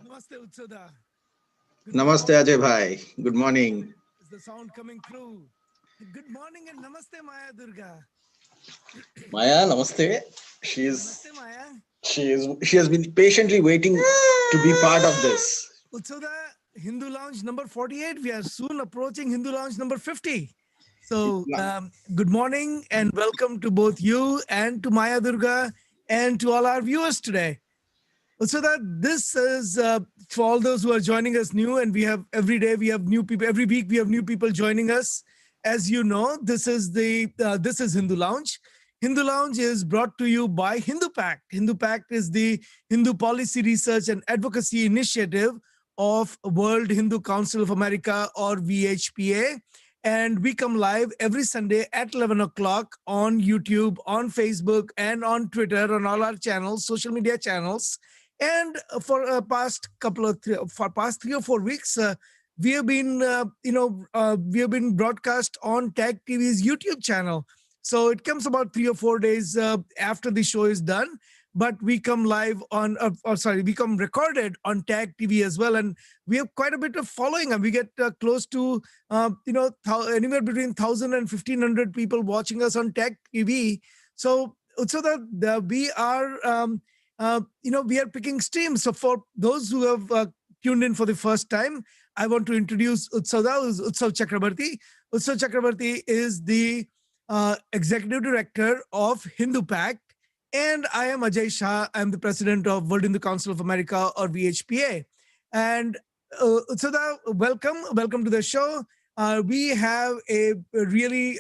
Namaste, Utsuda. Good Namaste morning. Ajay bhai. Good morning. Is the sound coming through? Good morning and namaste, Maya Durga. Maya, namaste. Namaste, Maya. She has been patiently waiting to be part of this. Utsuda, Hindu Lounge number 48. We are soon approaching Hindu Lounge number 50. So, good morning and welcome to both you and to Maya Durga and to all our viewers today. So that this is for all those who are joining us new, and we have every day we have new people. Every week we have new people joining us. As you know, this is Hindu Lounge. Hindu Lounge is brought to you by Hindu Pact. Hindu Pact is the Hindu Policy Research and Advocacy Initiative of World Hindu Council of America, or VHPA. And we come live every Sunday at 11 o'clock on YouTube, on Facebook, and on Twitter, on all our channels, social media channels. And for past 3 or 4 weeks, we have been, we have been broadcast on Tag TV's YouTube channel. So it comes about 3 or 4 days after the show is done. But we come live on, we come recorded on Tag TV as well. And we have quite a bit of following. And we get close to, anywhere between 1,000 and 1,500 people watching us on Tag TV. So that we are, we are picking streams. So for those who have tuned in for the first time, I want to introduce Utsav Chakrabarti. Utsav Chakrabarti is the Executive Director of Hindu Pact. And I am Ajay Shah. I'm the President of World Hindu Council of America, or VHPA. And Utsada, welcome to the show. We have a really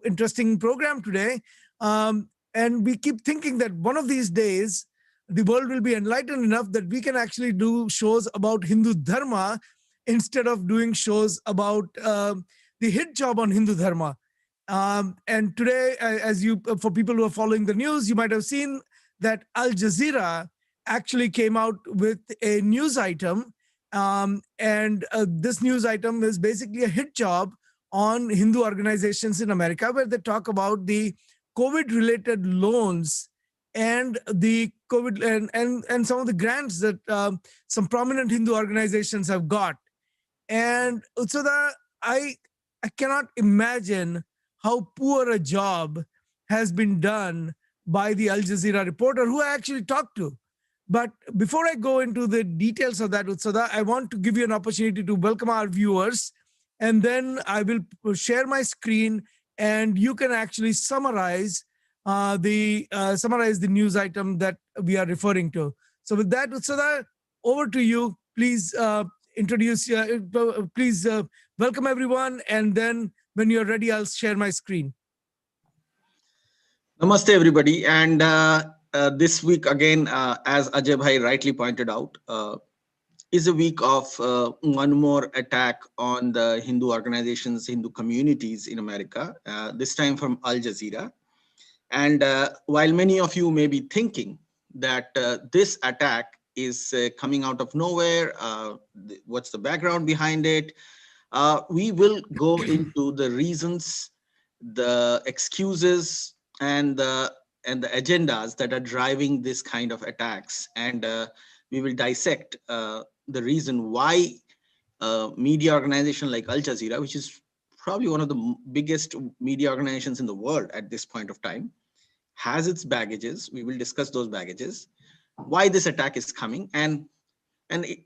interesting program today, and we keep thinking that one of these days the world will be enlightened enough that we can actually do shows about Hindu Dharma instead of doing shows about the hit job on Hindu Dharma. And today, for people who are following the news, you might have seen that Al Jazeera actually came out with a news item. And this news item is basically a hit job on Hindu organizations in America, where they talk about the COVID related loans and the COVID and some of the grants that some prominent Hindu organizations have got. And Utsada, I I cannot imagine how poor a job has been done by the Al Jazeera reporter who I actually talked to. But before I go into the details of that, Utsada, I want to give you an opportunity to welcome our viewers, and then I will share my screen, and you can actually summarize the news item that we are referring to. So, with that, Utsada, over to you. Please please welcome everyone, and then when you're ready, I'll share my screen. Namaste, everybody. And this week, again, as Ajay Bhai rightly pointed out, is a week of one more attack on the Hindu organizations, Hindu communities in America, this time from Al Jazeera. And while many of you may be thinking that this attack is coming out of nowhere, what's the background behind it, we will go into the reasons, the excuses, and the agendas that are driving this kind of attacks, and we will dissect the reason why media organization like Al Jazeera, which is probably one of the biggest media organizations in the world at this point of time, has its baggages. We will discuss those baggages, why this attack is coming, and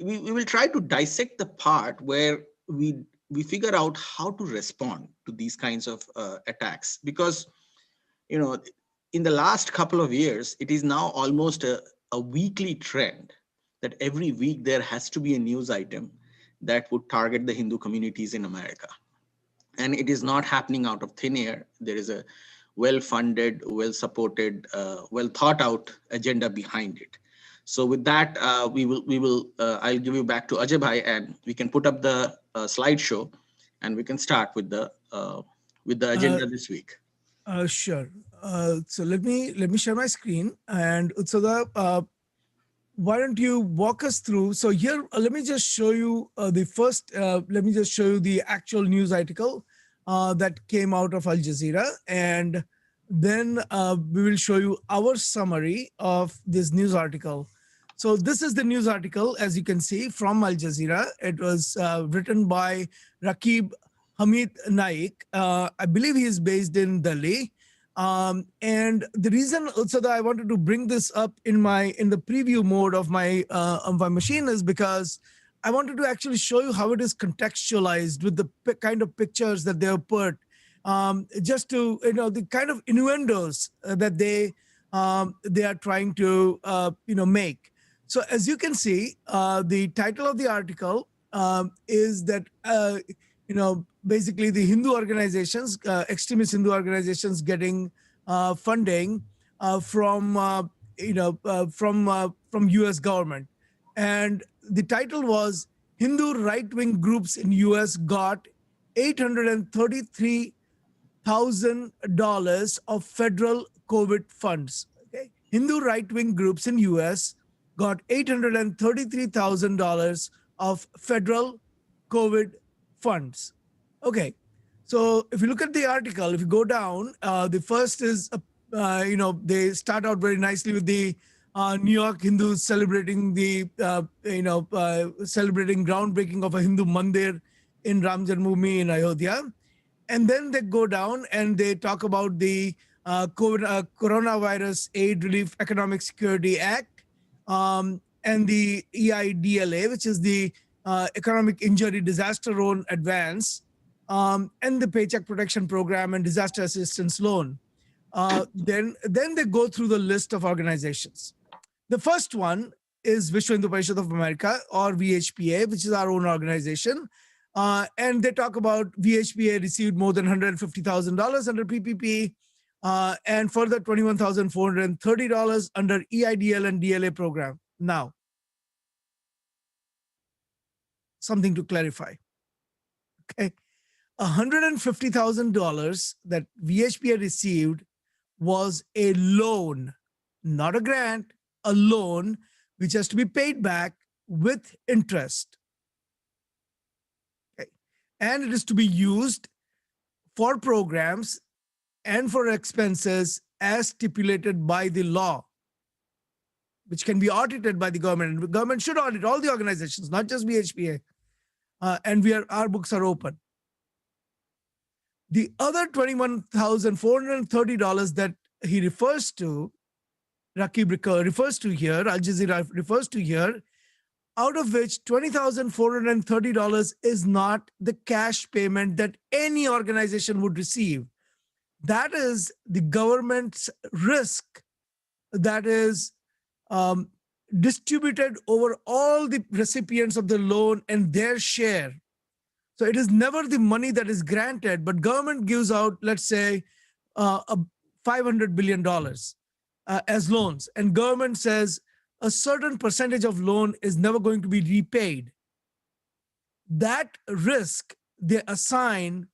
we will try to dissect the part where we figure out how to respond to these kinds of attacks, because in the last couple of years, it is now almost a weekly trend that every week there has to be a news item that would target the Hindu communities in America. And it is not happening out of thin air. There is a well-funded, well-supported, well-thought-out agenda behind it. So with that, I'll give you back to Ajay Bhai, and we can put up the slideshow, and we can start with the agenda this week. Sure. So let me share my screen, and Utsada, why don't you walk us through? So here, let me just show you let me just show you the actual news article that came out of Al Jazeera, and then we will show you our summary of this news article. So this is the news article, as you can see, from Al Jazeera. It was written by Raqib Hamid Naik. I believe he is based in Delhi. And the reason also that I wanted to bring this up in the preview mode of my machine is because I wanted to actually show you how it is contextualized with the kind of pictures that they have put, just to the kind of innuendos that they are trying to make. So as you can see, the title of the article is that basically the Hindu organizations, extremist Hindu organizations, getting funding from U.S. government, and the title was Hindu right-wing groups in U.S. got $833,000 of federal COVID funds. Okay, Hindu right-wing groups in U.S. got $833,000 of federal COVID funds. Okay, so if you look at the article, if you go down, the first is, they start out very nicely with the New York Hindus celebrating celebrating groundbreaking of a Hindu mandir in Ram Janmabhoomi in Ayodhya. And then they go down and they talk about the Coronavirus Aid Relief Economic Security Act, and the EIDLA, which is the Economic Injury Disaster Loan Advance, and the Paycheck Protection Program and Disaster Assistance Loan. Then they go through the list of organizations. The first one is Vishwa Hindu Parishad of America, or VHPA, which is our own organization. And they talk about VHPA received more than $150,000 under PPP, and further $21,430 under EIDL and DLA program. Now, something to clarify. Okay. $150,000 that VHPA received was a loan, not a grant, a loan which has to be paid back with interest. Okay. And it is to be used for programs and for expenses as stipulated by the law, which can be audited by the government. And the government should audit all the organizations, not just VHPA. And our books are open. The other $21,430 that he refers to, Rakib refers to here, Al Jazeera refers to here, out of which $20,430 is not the cash payment that any organization would receive. That is the government's risk that is distributed over all the recipients of the loan and their share. So it is never the money that is granted, but government gives out, let's say, $500 billion as loans. And government says a certain percentage of loan is never going to be repaid. That risk they assign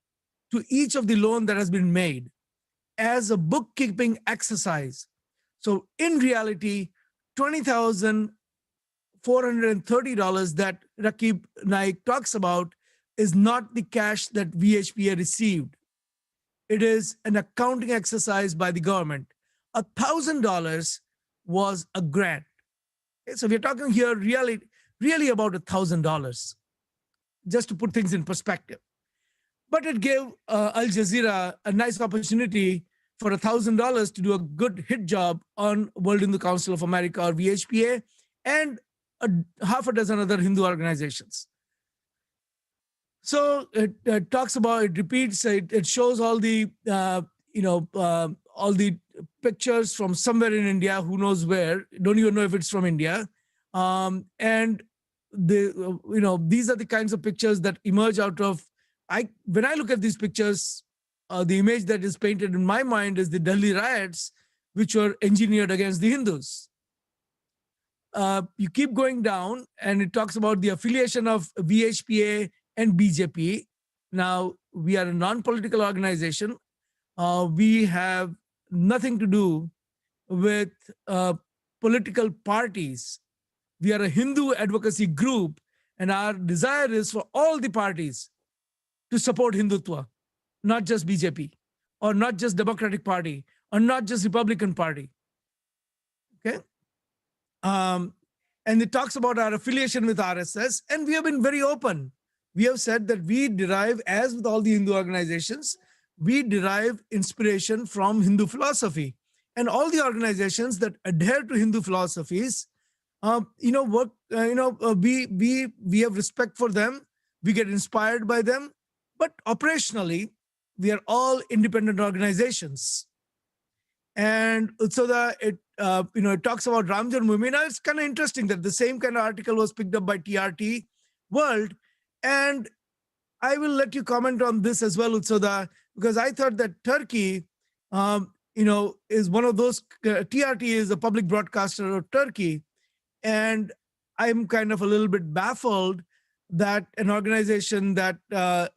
to each of the loan that has been made as a bookkeeping exercise. So in reality, $20,430 that Rakib Naik talks about is not the cash that VHPA received. It is an accounting exercise by the government. $1,000 was a grant. Okay, so we're talking here really about $1,000, just to put things in perspective. But it gave Al Jazeera a nice opportunity for $1,000 to do a good hit job on World Hindu Council of America, or VHPA, and half a dozen other Hindu organizations. So it talks about, it repeats, it shows all the, all the pictures from somewhere in India, who knows where, don't even know if it's from India. And these are the kinds of pictures that emerge out of, when I look at these pictures, the image that is painted in my mind is the Delhi riots, which were engineered against the Hindus. You keep going down, and it talks about the affiliation of VHPA and BJP. Now, we are a non-political organization. We have nothing to do with political parties. We are a Hindu advocacy group, and our desire is for all the parties to support Hindutva, not just BJP, or not just Democratic Party, or not just Republican Party. Okay? And it talks about our affiliation with RSS, and we have been very open. We have said that we derive, as with all the Hindu organizations, we derive inspiration from Hindu philosophy. And all the organizations that adhere to Hindu philosophies, we have respect for them. We get inspired by them. But operationally, we are all independent organizations. And so it talks about Ram Janmabhoomi. Now, it's kind of interesting that the same kind of article was picked up by TRT World. And I will let you comment on this as well, Utsoda, because I thought that Turkey, is one of those, TRT is a public broadcaster of Turkey. And I'm kind of a little bit baffled that an organization that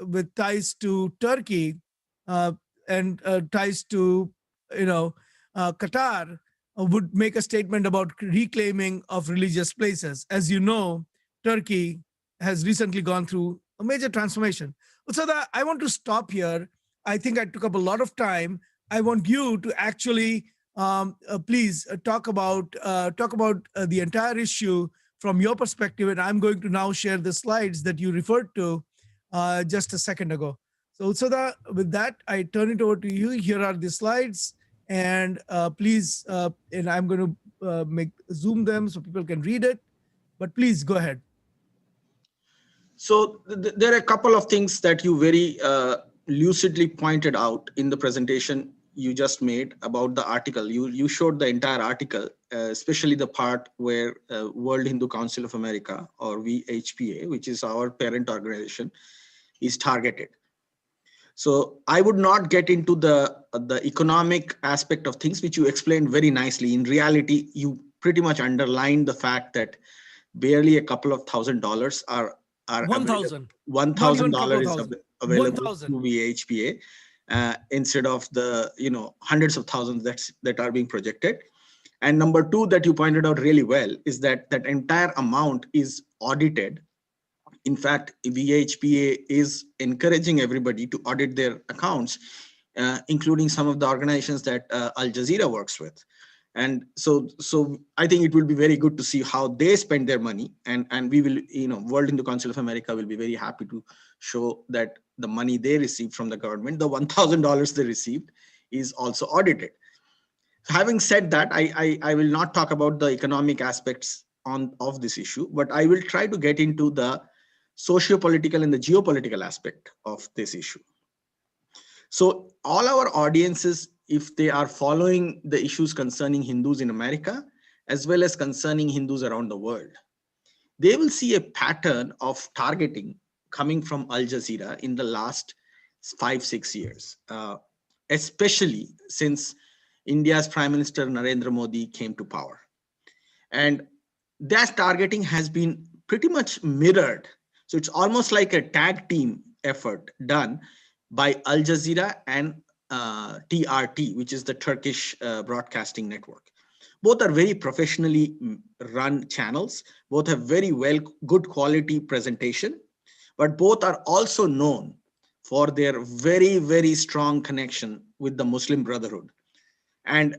with ties to Turkey and ties to, Qatar would make a statement about reclaiming of religious places. As you know, Turkey has recently gone through a major transformation. So that I want to stop here. I think I took up a lot of time. I want you to actually please talk about the entire issue from your perspective, and I'm going to now share the slides that you referred to just a second ago. So Utsada, with that, I turn it over to you. Here are the slides, and please, and I'm going to zoom them so people can read it, but please go ahead. So there are a couple of things that you very lucidly pointed out in the presentation you just made about the article. You showed the entire article, especially the part where World Hindu Council of America, or VHPA, which is our parent organization, is targeted. So I would not get into the economic aspect of things, which you explained very nicely. In reality, you pretty much underlined the fact that barely a couple of $1,000 are available. 1,000. Not even couple $1,000 of is thousand. available 1,000. through VHPA, instead of the hundreds of thousands that are being projected. And number two, that you pointed out really well, is that that entire amount is audited. In fact, VHPA is encouraging everybody to audit their accounts, including some of the organizations that Al Jazeera works with. And so I think it will be very good to see how they spend their money, and we will, World Hindu Council of America will be very happy to show that the money they received from the government, the $1,000 they received, is also audited. Having said that, I will not talk about the economic aspects of this issue, but I will try to get into the socio-political and the geopolitical aspect of this issue. So all our audiences, if they are following the issues concerning Hindus in America, as well as concerning Hindus around the world, they will see a pattern of targeting coming from Al Jazeera in the last 5-6 years, especially since India's Prime Minister Narendra Modi came to power. And that targeting has been pretty much mirrored. So it's almost like a tag team effort done by Al Jazeera and TRT, which is the Turkish broadcasting network. Both are very professionally run channels. Both have very good quality presentation, but both are also known for their very, very strong connection with the Muslim Brotherhood. And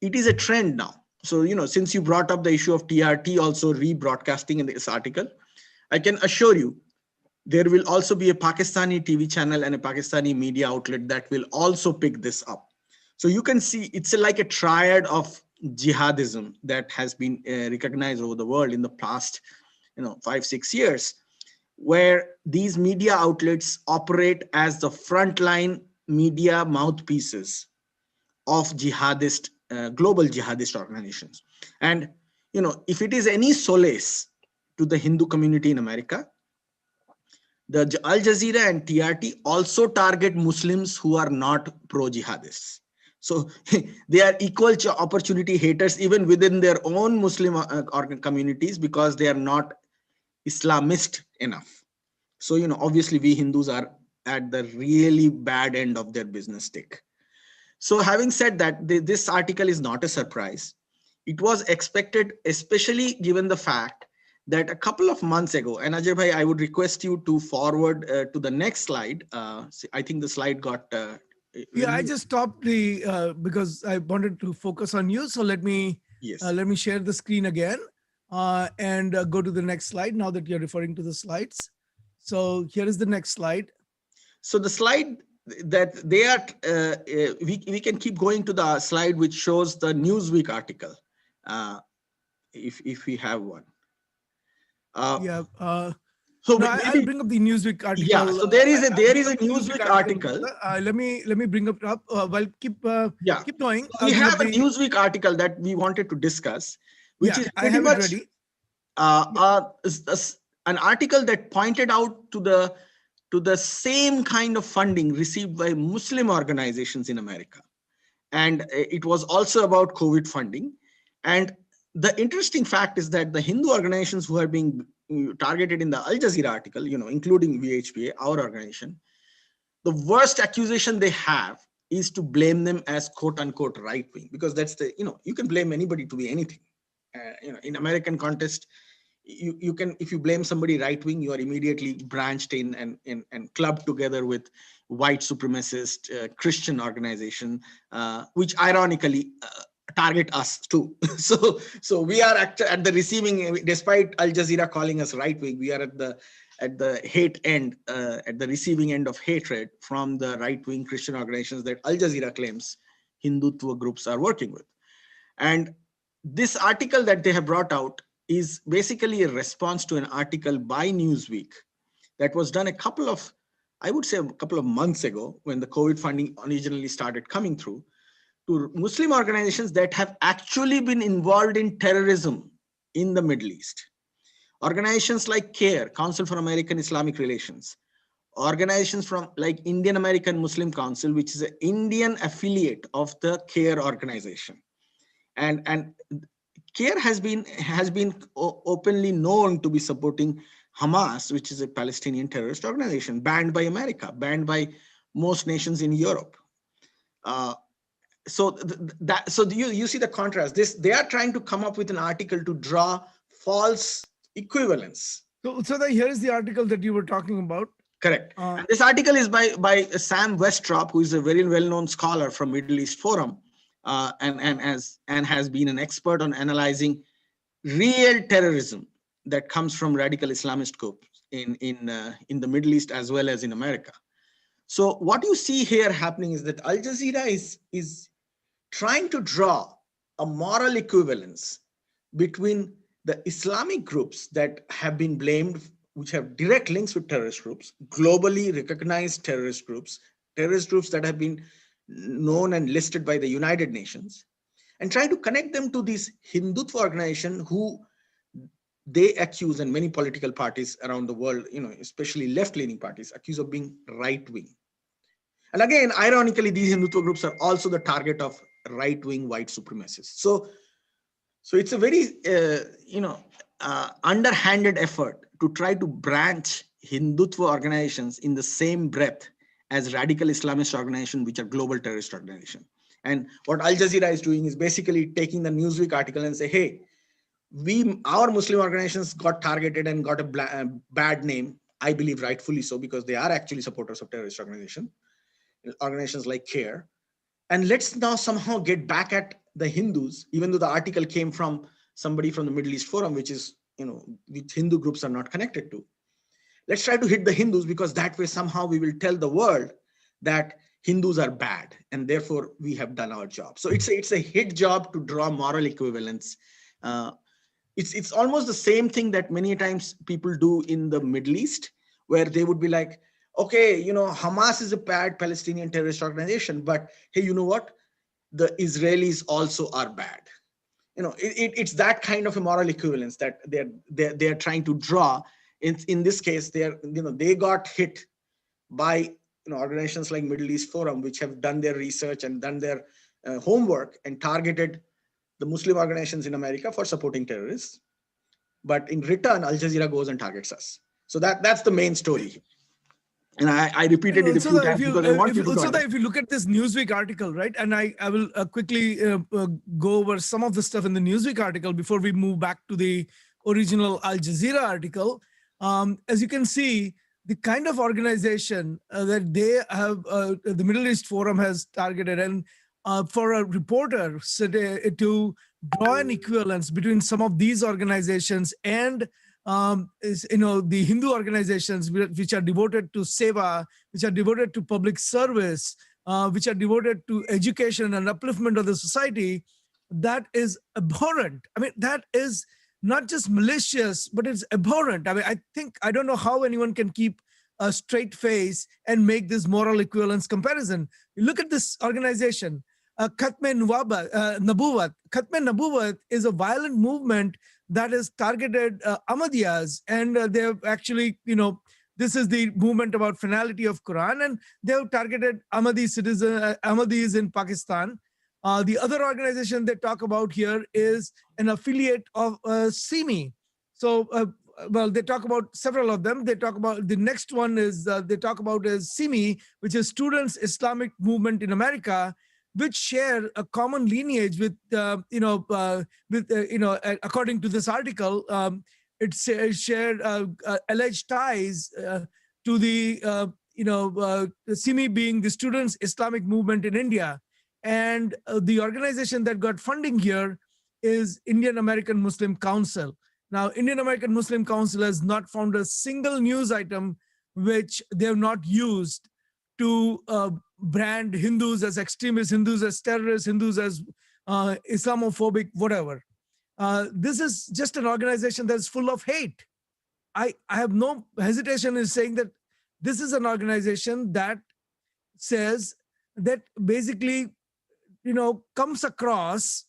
it is a trend now. So, since you brought up the issue of TRT also rebroadcasting in this article, I can assure you there will also be a Pakistani TV channel and a Pakistani media outlet that will also pick this up. So you can see it's like a triad of jihadism that has been recognized over the world in the past 5-6 years, where these media outlets operate as the frontline media mouthpieces of jihadist global jihadist organizations. And if it is any solace to the Hindu community in America, the Al Jazeera and TRT also target Muslims who are not pro-jihadists. So they are equal opportunity haters even within their own Muslim communities, because they are not Islamist enough. So, obviously we Hindus are at the really bad end of their business stick. So having said that, this article is not a surprise. It was expected, especially given the fact that a couple of months ago, and Ajay Bhai, I would request you to forward to the next slide. I think the slide got... I just stopped because I wanted to focus on you. So let me share the screen again and go to the next slide now that you're referring to the slides. So here is the next slide. So the slide that they are, we can keep going to the slide which shows the Newsweek article, if we have one. So no, I'll bring up the Newsweek article. Yeah, so there is a Newsweek article. Let me bring up well, keep going. We have a Newsweek article that we wanted to discuss, which is pretty much an article that pointed out to the same kind of funding received by Muslim organizations in America. And it was also about COVID funding. And the interesting fact is that the Hindu organizations who are being targeted in the Al Jazeera article, including VHPA, our organization, the worst accusation they have is to blame them as quote unquote right wing, because that's you can blame anybody to be anything. In American context, you can, if you blame somebody right wing, you are immediately branched in and clubbed together with white supremacist Christian organization, which ironically target us too. So we are at the receiving, despite Al Jazeera calling us right wing, we are at the hate end, at the receiving end of hatred from the right wing Christian organizations that Al Jazeera claims Hindutva groups are working with. And this article that they have brought out is basically a response to an article by Newsweek that was done I would say a couple of months ago when the COVID funding originally started coming through, to Muslim organizations that have actually been involved in terrorism in the Middle East. Organizations like CARE, Council for American Islamic Relations, organizations from like Indian American Muslim Council, which is an Indian affiliate of the CARE organization. And CARE has been openly known to be supporting Hamas, which is a Palestinian terrorist organization, banned by America, banned by most nations in Europe. So you see the contrast. They are trying to come up with an article to draw false equivalence. So here is the article that you were talking about. Correct. And this article is by Sam Westrop, who is a very well-known scholar from Middle East Forum, and has been an expert on analyzing real terrorism that comes from radical Islamist groups in the Middle East as well as in America. So what you see here happening is that Al Jazeera is trying to draw a moral equivalence between the Islamic groups that have been blamed, which have direct links with terrorist groups, globally recognized terrorist groups that have been known and listed by the United Nations, and try to connect them to this Hindutva organization who they accuse, and many political parties around the world, especially left-leaning parties, accuse of being right-wing. And again, ironically, these Hindutva groups are also the target of right-wing white supremacists. So it's a very, underhanded effort to try to branch Hindutva organizations in the same breath as radical Islamist organizations, which are global terrorist organizations. And what Al Jazeera is doing is basically taking the Newsweek article and say, hey, our Muslim organizations got targeted and got a bad name, I believe rightfully so, because they are actually supporters of terrorist organizations like CARE. And let's now somehow get back at the Hindus, even though the article came from somebody from the Middle East Forum, which is, which Hindu groups are not connected to. Let's try to hit the Hindus, because that way somehow we will tell the world that Hindus are bad, and therefore we have done our job. So it's a hit job to draw moral equivalence. It's almost the same thing that many times people do in the Middle East, where they would be like, okay, Hamas is a bad Palestinian terrorist organization, but hey, you know what? The Israelis also are bad. It's that kind of a moral equivalence that they're trying to draw. In this case, they got hit by organizations like Middle East Forum, which have done their research and done their homework and targeted the Muslim organizations in America for supporting terrorists. But in return, Al Jazeera goes and targets us. So that's the main story. And I repeated it a few times because I want you to know. If you look at this Newsweek article, right, and I will quickly go over some of the stuff in the Newsweek article before we move back to the original Al Jazeera article. As you can see, the kind of organization that they have, the Middle East Forum has targeted, and for a reporter to draw an equivalence between some of these organizations and the Hindu organizations which are devoted to seva, which are devoted to public service, which are devoted to education and upliftment of the society, that is abhorrent. I mean, that is not just malicious, but it's abhorrent. I mean, I don't know how anyone can keep a straight face and make this moral equivalence comparison. You look at this organization, Khatme Nabuwat. Khatme Nabuwat is a violent movement that has targeted Ahmadiyas, and they've actually, this is the movement about finality of Quran, and they've targeted Ahmadis in Pakistan. The other organization they talk about here is an affiliate of SIMI. So, they talk about several of them. They talk about the next one is they talk about is SIMI, which is Students Islamic Movement in America, which share a common lineage with, according to this article, it shared alleged ties to the, SIMI being the Students Islamic Movement in India. And the organization that got funding here is Indian American Muslim Council. Now, Indian American Muslim Council has not found a single news item which they have not used to brand Hindus as extremists, Hindus as terrorists, Hindus as Islamophobic, whatever. This is just an organization that's full of hate. I have no hesitation in saying that this is an organization that says that basically, comes across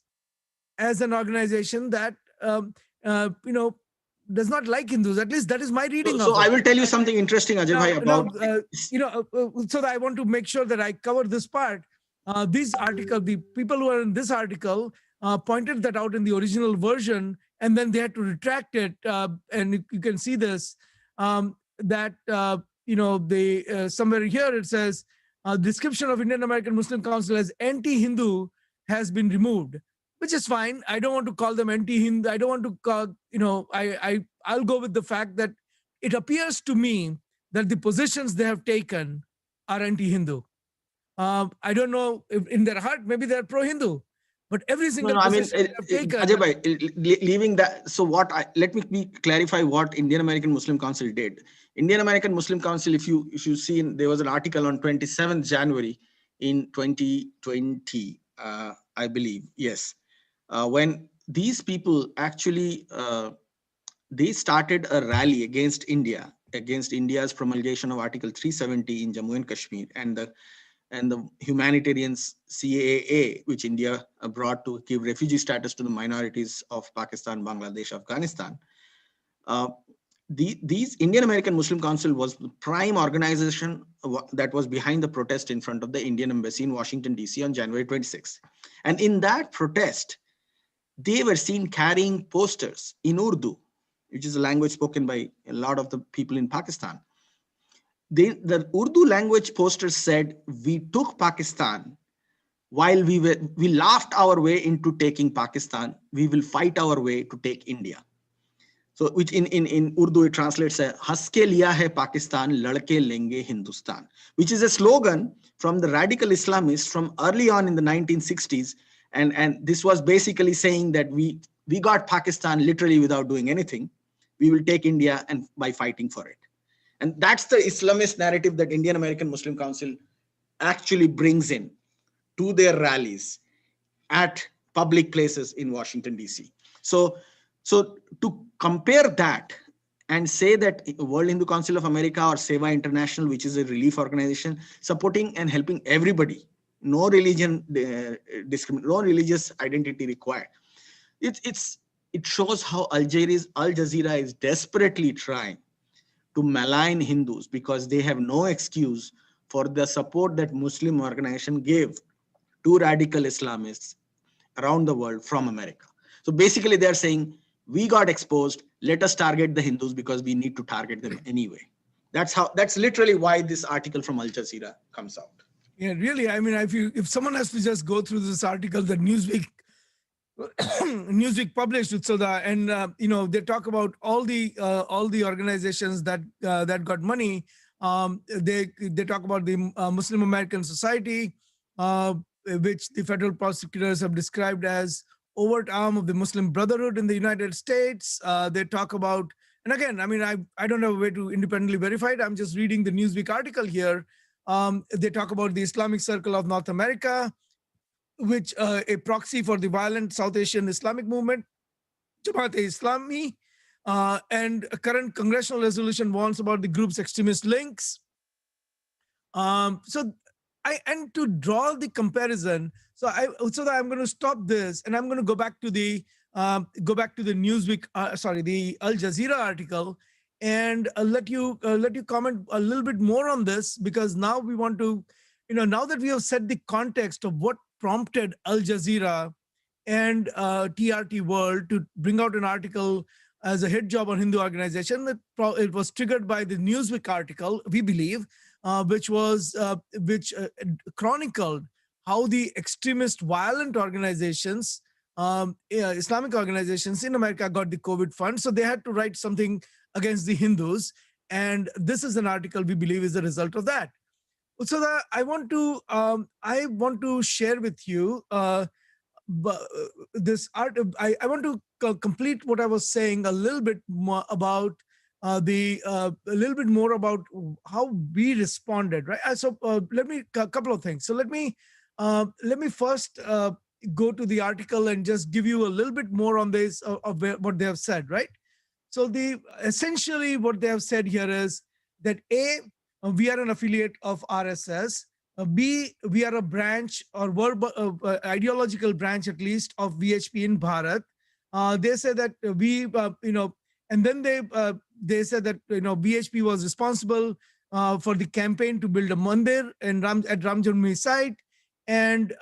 as an organization that, you know, does not like Hindus. At least that is my reading So of I it. will tell you something interesting, Ajay Now, bhai, about so that I want to make sure that I cover this part. This article, the people who are in this article pointed that out in the original version, and then they had to retract it. And you can see this, that, they somewhere here it says, description of Indian American Muslim Council as anti-Hindu has been removed, which is fine. I don't want to call them anti-Hindu. I don't want to call, I'll go with the fact that it appears to me that the positions they have taken are anti-Hindu. I don't know if in their heart, maybe they're pro-Hindu, but every single I mean, position they have taken. Ajay bhai, leaving that. So let me clarify what Indian American Muslim Council did. Indian American Muslim Council, if you see, there was an article on 27th January in 2020, I believe. Yes, when these people actually they started a rally against India, against India's promulgation of Article 370 in Jammu and Kashmir, and the humanitarians CAA, which India brought to give refugee status to the minorities of Pakistan, Bangladesh, Afghanistan. These Indian American Muslim Council was the prime organization that was behind the protest in front of the Indian embassy in Washington, D.C. on January 26. And in that protest, they were seen carrying posters in Urdu, which is a language spoken by a lot of the people in Pakistan. The Urdu language posters said, "We took Pakistan while we laughed our way into taking Pakistan. We will fight our way to take India." So, which in Urdu it translates as "Has ke liya hai Pakistan, ladke lenge Hindustan," which is a slogan from the radical Islamists from early on in the 1960s. And this was basically saying that we got Pakistan literally without doing anything. We will take India and by fighting for it. And that's the Islamist narrative that Indian American Muslim Council actually brings in to their rallies at public places in Washington, D.C. So to compare that and say that World Hindu Council of America or Seva International, which is a relief organization supporting and helping everybody, no religion no religious identity required. It shows how Al Jazeera is desperately trying to malign Hindus because they have no excuse for the support that Muslim organization gave to radical Islamists around the world from America. So basically they're saying, we got exposed, let us target the Hindus because we need to target them anyway. That's literally why this article from Al Jazeera comes out. Yeah, really. I mean, if someone has to just go through this article that Newsweek published it, so that, and they talk about all the organizations that got money. They talk about the Muslim American Society, which the federal prosecutors have described as overt arm of the Muslim Brotherhood in the United States. They talk about, and again, I mean, I don't have a way to independently verify it. I'm just reading the Newsweek article here. They talk about the Islamic Circle of North America, which a proxy for the violent South Asian Islamic movement, Jamaat-e-Islami, and a current congressional resolution warns about the group's extremist links. And to draw the comparison, so that I'm going to stop this and I'm going to go back to the Newsweek, the Al Jazeera article, and let you comment a little bit more on this, because now we want to, now that we have set the context of what prompted Al Jazeera and TRT World to bring out an article as a hit job on Hindu organization, it was triggered by the Newsweek article, we believe, which chronicled how the extremist violent organizations, Islamic organizations in America got the COVID fund. So they had to write something against the Hindus. And this is an article we believe is a result of that. So I want to share with you this art. I want to complete what I was saying a little bit more about a little bit more about how we responded, right? So let me a couple of things. So let me first go to the article and just give you a little bit more on this of what they have said, right? So essentially what they have said here is that A, we are an affiliate of RSS. B, we are a branch or ideological branch at least of VHP in Bharat. They say that and then they said that VHP was responsible for the campaign to build a mandir at Ram Janmabhoomi site, and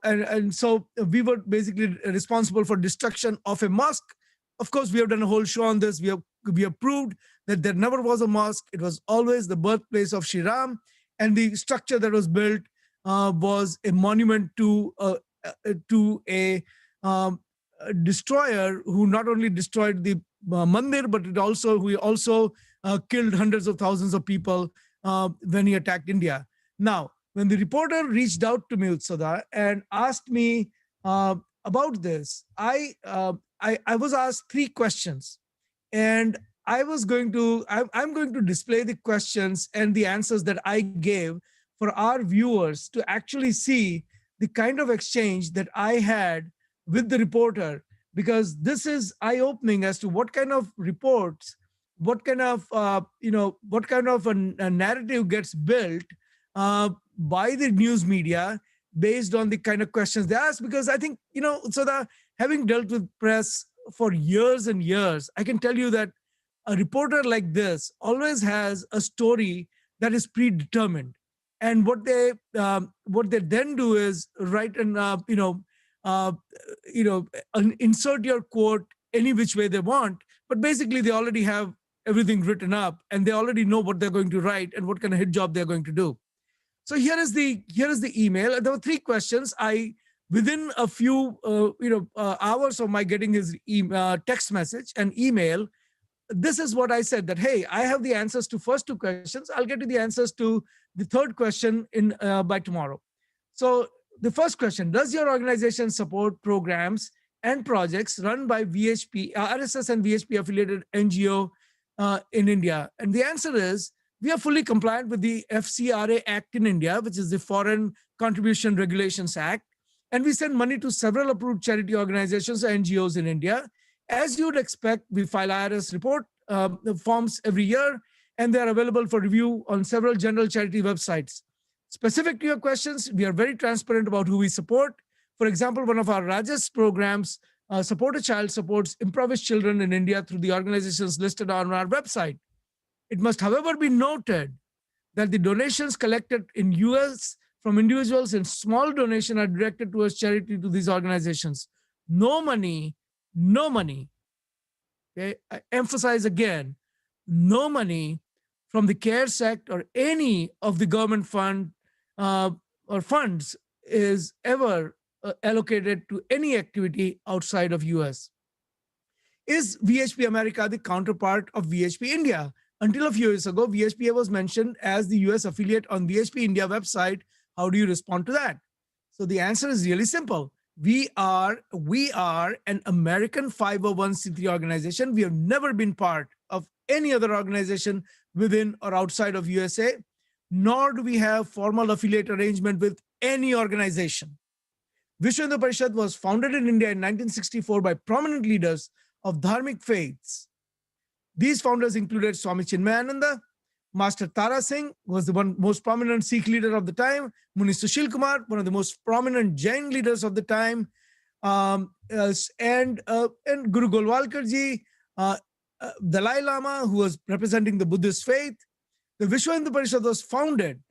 and so we were basically responsible for destruction of a mosque. Of course, we have done a whole show on this. We have proved that there never was a mosque. It was always the birthplace of Sri Ram, and the structure that was built was a monument to a destroyer who not only destroyed the mandir, but he also killed hundreds of thousands of people when he attacked India. Now, when the reporter reached out to me, Utsada, and asked me about this, I was asked three questions, and I'm going to display the questions and the answers that I gave for our viewers to actually see the kind of exchange that I had with the reporter, because this is eye-opening as to what kind of reports, what kind of a narrative gets built by the news media based on the kind of questions they ask. Because I think having dealt with press for years and years, I can tell you that a reporter like this always has a story that is predetermined, and what they then do is write and insert your quote any which way they want, but basically they already have everything written up and they already know what they're going to write and what kind of hit job they're going to do. So here is the email. There were three questions. Within a few hours of my getting his text message and email, this is what I said, that, hey, I have the answers to first two questions. I'll get you the answers to the third question by tomorrow. So the first question: does your organization support programs and projects run by VHP, RSS and VHP affiliated NGO in India? And the answer is, we are fully compliant with the FCRA Act in India, which is the Foreign Contribution Regulations Act. And we send money to several approved charity organizations or NGOs in India. As you would expect, we file IRS report forms every year, and they are available for review on several general charity websites. Specific to your questions, we are very transparent about who we support. For example, one of our largest programs, Support a Child, supports impoverished children in India through the organizations listed on our website. It must, however, be noted that the donations collected in US from individuals in small donation are directed towards charity to these organizations. No money, okay, I emphasize again, no money from the CARES Act or any of the government fund or funds is ever allocated to any activity outside of US. Is VHP America the counterpart of VHP India? Until a few years ago, VHP was mentioned as the US affiliate on VHP India website. How do you respond to that? So the answer is really simple. We are an American 501c3 organization. We have never been part of any other organization within or outside of USA, nor do we have formal affiliate arrangement with any organization. Vishwa Hindu Parishad was founded in India in 1964 by prominent leaders of dharmic faiths. These founders included Swami Chinmayananda, Master Tara Singh was the most prominent Sikh leader of the time, Muni Sushil Kumar, one of the most prominent Jain leaders of the time, and Guru Golwalkar ji, Dalai Lama, who was representing the Buddhist faith. The Vishwa Hindu Parishad was founded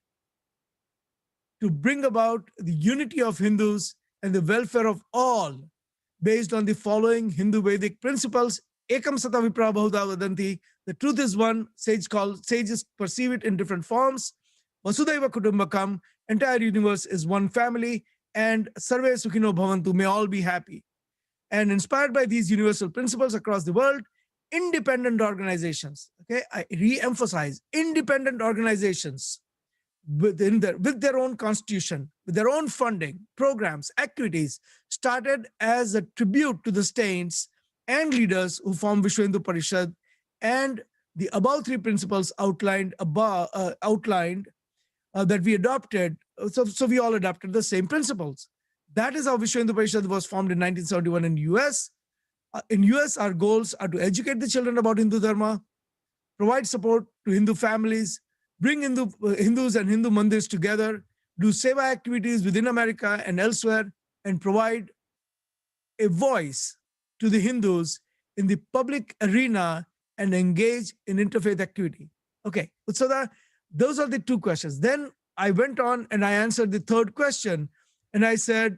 to bring about the unity of Hindus and the welfare of all, based on the following Hindu Vedic principles. Ekam Sata Vipra Bahuda Vadanti. The truth is one. Sages perceive it in different forms. Vasudhaiva Kutumbakam. Entire universe is one family. And Sarve Sukhino Bhavantu. May all be happy. And inspired by these universal principles across the world, independent organizations, okay, I re-emphasize, independent organizations with their own constitution, with their own funding, programs, activities, started as a tribute to the saints and leaders who formed Vishwa Hindu Parishad, and the above three principles outlined that we adopted. So we all adopted the same principles. That is how Vishwa Hindu Parishad was formed in 1971 in US. In US, our goals are to educate the children about Hindu Dharma, provide support to Hindu families, bring Hindus and Hindu mandirs together, do seva activities within America and elsewhere, and provide a voice to the Hindus in the public arena and engage in interfaith activity. Okay, so those are the two questions. Then I went on and I answered the third question, and I said,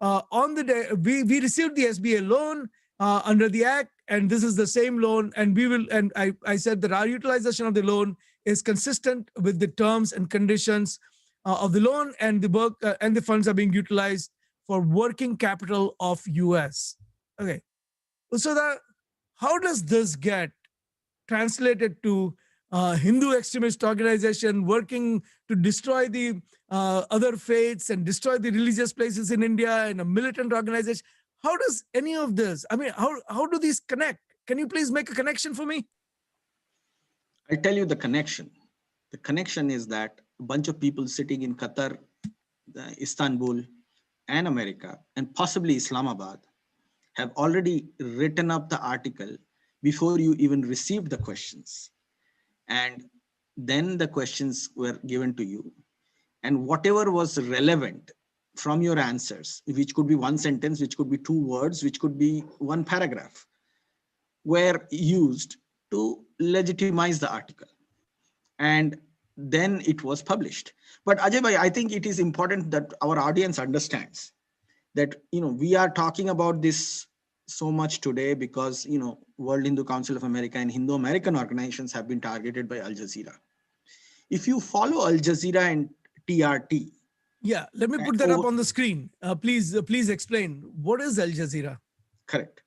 on the day we received the SBA loan under the act, and this is the same loan, and we will. And I said that our utilization of the loan is consistent with the terms and conditions of the loan, and the work and the funds are being utilized for working capital of US. Okay, so how does this get translated to Hindu extremist organization working to destroy the other faiths and destroy the religious places in India, and a militant organization? How does any of this, I mean, how do these connect? Can you please make a connection for me? I'll tell you the connection. The connection is that a bunch of people sitting in Qatar, Istanbul, and America, and possibly Islamabad, have already written up the article before you even received the questions. And then the questions were given to you. And whatever was relevant from your answers, which could be one sentence, which could be 2 words, which could be 1 paragraph, were used to legitimize the article. And then it was published. But Ajay bhai, I think it is important that our audience understands that, we are talking about this so much today because, World Hindu Council of America and Hindu American organizations have been targeted by Al Jazeera. If you follow Al Jazeera and TRT. Yeah, let me put that up on the screen. Please explain. What is Al Jazeera? Correct.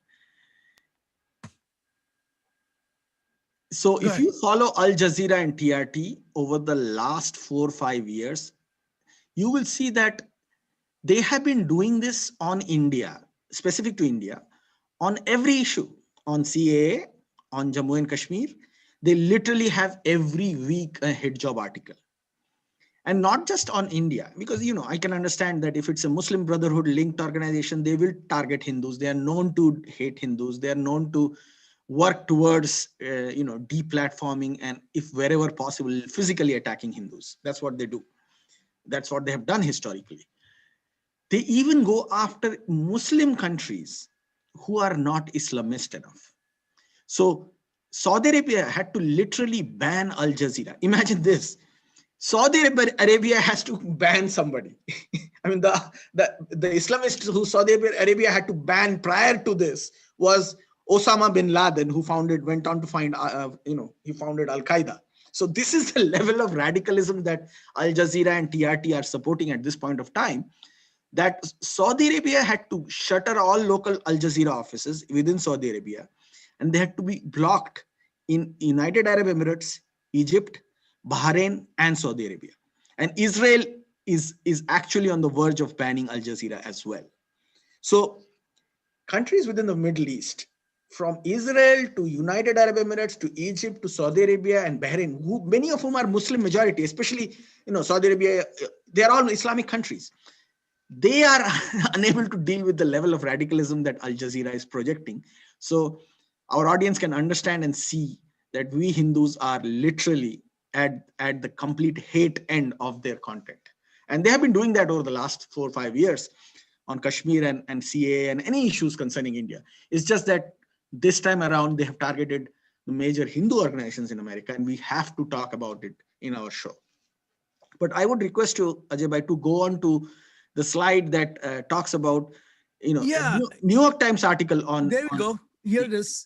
So if you follow Al Jazeera and TRT over the last 4 or 5 years, you will see that they have been doing this on India, specific to India, on every issue, on CAA, on Jammu and Kashmir. They literally have every week a head job article. And not just on India, because, I can understand that if it's a Muslim Brotherhood linked organization, they will target Hindus. They are known to hate Hindus. They are known to work towards, deplatforming and, if wherever possible, physically attacking Hindus. That's what they do. That's what they have done historically. They even go after Muslim countries who are not Islamist enough. So Saudi Arabia had to literally ban Al Jazeera. Imagine this. Saudi Arabia has to ban somebody. I mean, the Islamists who Saudi Arabia had to ban prior to this was Osama bin Laden, who went on to find, he founded Al Qaeda. So this is the level of radicalism that Al Jazeera and TRT are supporting at this point of time, that Saudi Arabia had to shutter all local Al Jazeera offices within Saudi Arabia, and they had to be blocked in United Arab Emirates, Egypt, Bahrain, and Saudi Arabia. And Israel is actually on the verge of banning Al Jazeera as well. So countries within the Middle East, from Israel to United Arab Emirates to Egypt to Saudi Arabia and Bahrain, many of whom are Muslim majority, especially Saudi Arabia, they are all Islamic countries. They are unable to deal with the level of radicalism that Al Jazeera is projecting. So our audience can understand and see that we Hindus are literally at the complete hate end of their content. And they have been doing that over the last 4 or 5 years on Kashmir and CAA and any issues concerning India. It's just that this time around, they have targeted the major Hindu organizations in America, and we have to talk about it in our show. But I would request you, Ajay bhai, to go on to the slide that talks about, New York Times article on. There we go. Here it is.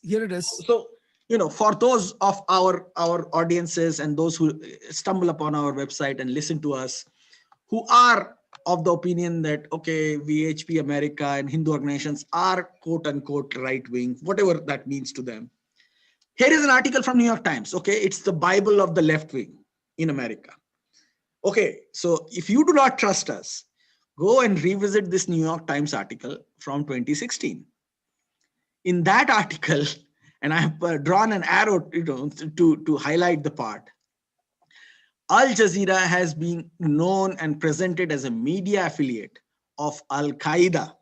So, for those of our audiences and those who stumble upon our website and listen to us, who are of the opinion that, okay, VHP America and Hindu organizations are quote unquote right wing, whatever that means to them. Here is an article from New York Times. Okay, it's the Bible of the left wing in America. Okay, so if you do not trust us, go and revisit this New York Times article from 2016. In that article, and I have drawn an arrow to highlight the part, Al Jazeera has been known and presented as a media affiliate of Al Qaeda.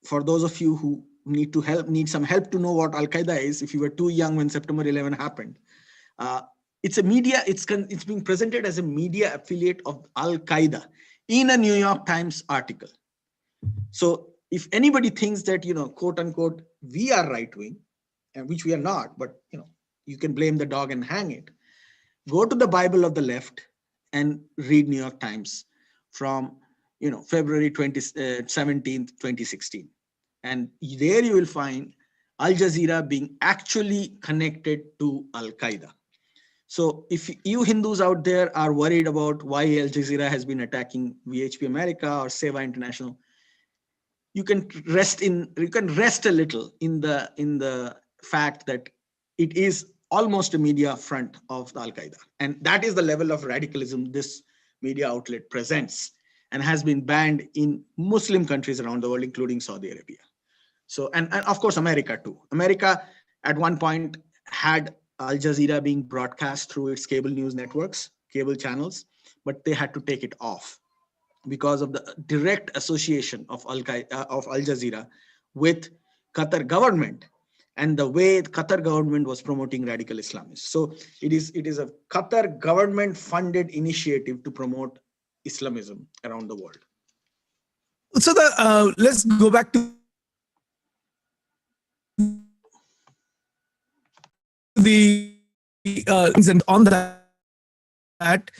For those of you who need some help to know what Al Qaeda is, if you were too young when September 11 happened, it's a media. It's being presented as a media affiliate of Al Qaeda in a New York Times article. So if anybody thinks that, quote unquote, we are right wing, and which we are not, but you can blame the dog and hang it. Go to the Bible of the left and read New York Times from February 17th, 2016. And there you will find Al Jazeera being actually connected to Al Qaeda. So if you Hindus out there are worried about why Al Jazeera has been attacking VHP America or Seva International, you can rest a little in the fact that it is almost a media front of Al Qaeda, and that is the level of radicalism this media outlet presents, and has been banned in Muslim countries around the world, including Saudi Arabia. So, and of course, America too. America at one point had Al Jazeera being broadcast through its cable news networks, cable channels, but they had to take it off because of the direct association of Al Jazeera with Qatar government and the way the Qatar government was promoting radical Islamists. So it is a Qatar government funded initiative to promote Islamism around the world. So let's go back to the and on that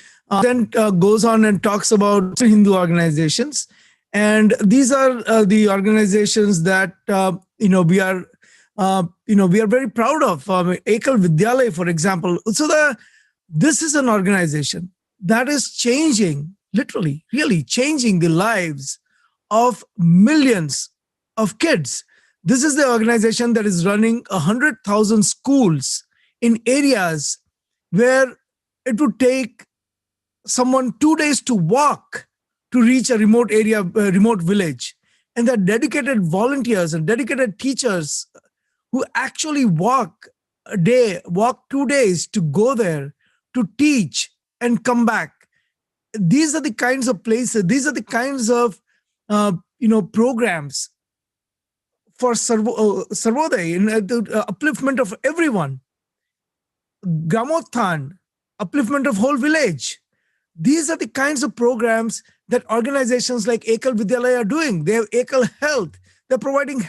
then goes on and talks about Hindu organizations, and these are the organizations that we are very proud of. Ekal Vidyalaya, for example. So this is an organization that is changing, literally, really changing the lives of millions of kids. This is the organization that is running 100,000 schools in areas where it would take someone 2 days to walk to reach a remote area, remote village. And there are dedicated volunteers and dedicated teachers who actually walk 2 days to go there to teach and come back. These are the kinds of places, these are the kinds of programs for Sarvodaya, the upliftment of everyone. Gramothan, upliftment of whole village. These are the kinds of programs that organizations like Ekal Vidyalaya are doing. They have Ekal Health. They're providing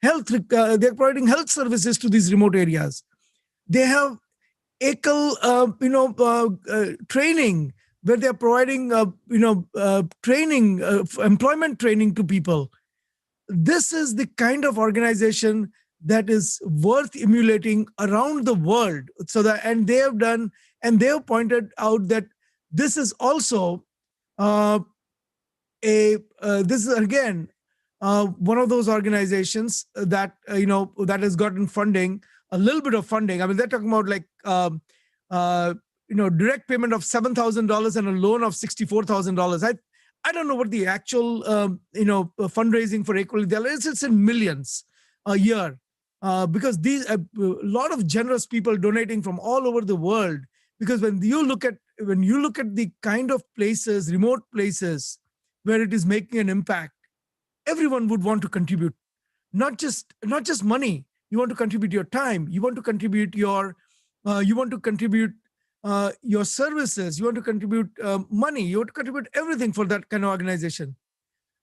they're providing health services to these remote areas. They have Ekal, training, where they're providing, training, employment training to people. This is the kind of organization that is worth emulating around the world. And they have pointed out that this is also this is again one of those organizations that that has gotten funding, a little bit of funding. I mean, they're talking about like direct payment of $7,000 and a loan of $64,000. I don't know what the actual fundraising for Equal is. It's in millions a year, because these a lot of generous people donating from all over the world. Because when you look at the kind of places, remote places, where it is making an impact, everyone would want to contribute. Not just money. You want to contribute your time. You want to contribute your services. You want to contribute money. You want to contribute everything for that kind of organization.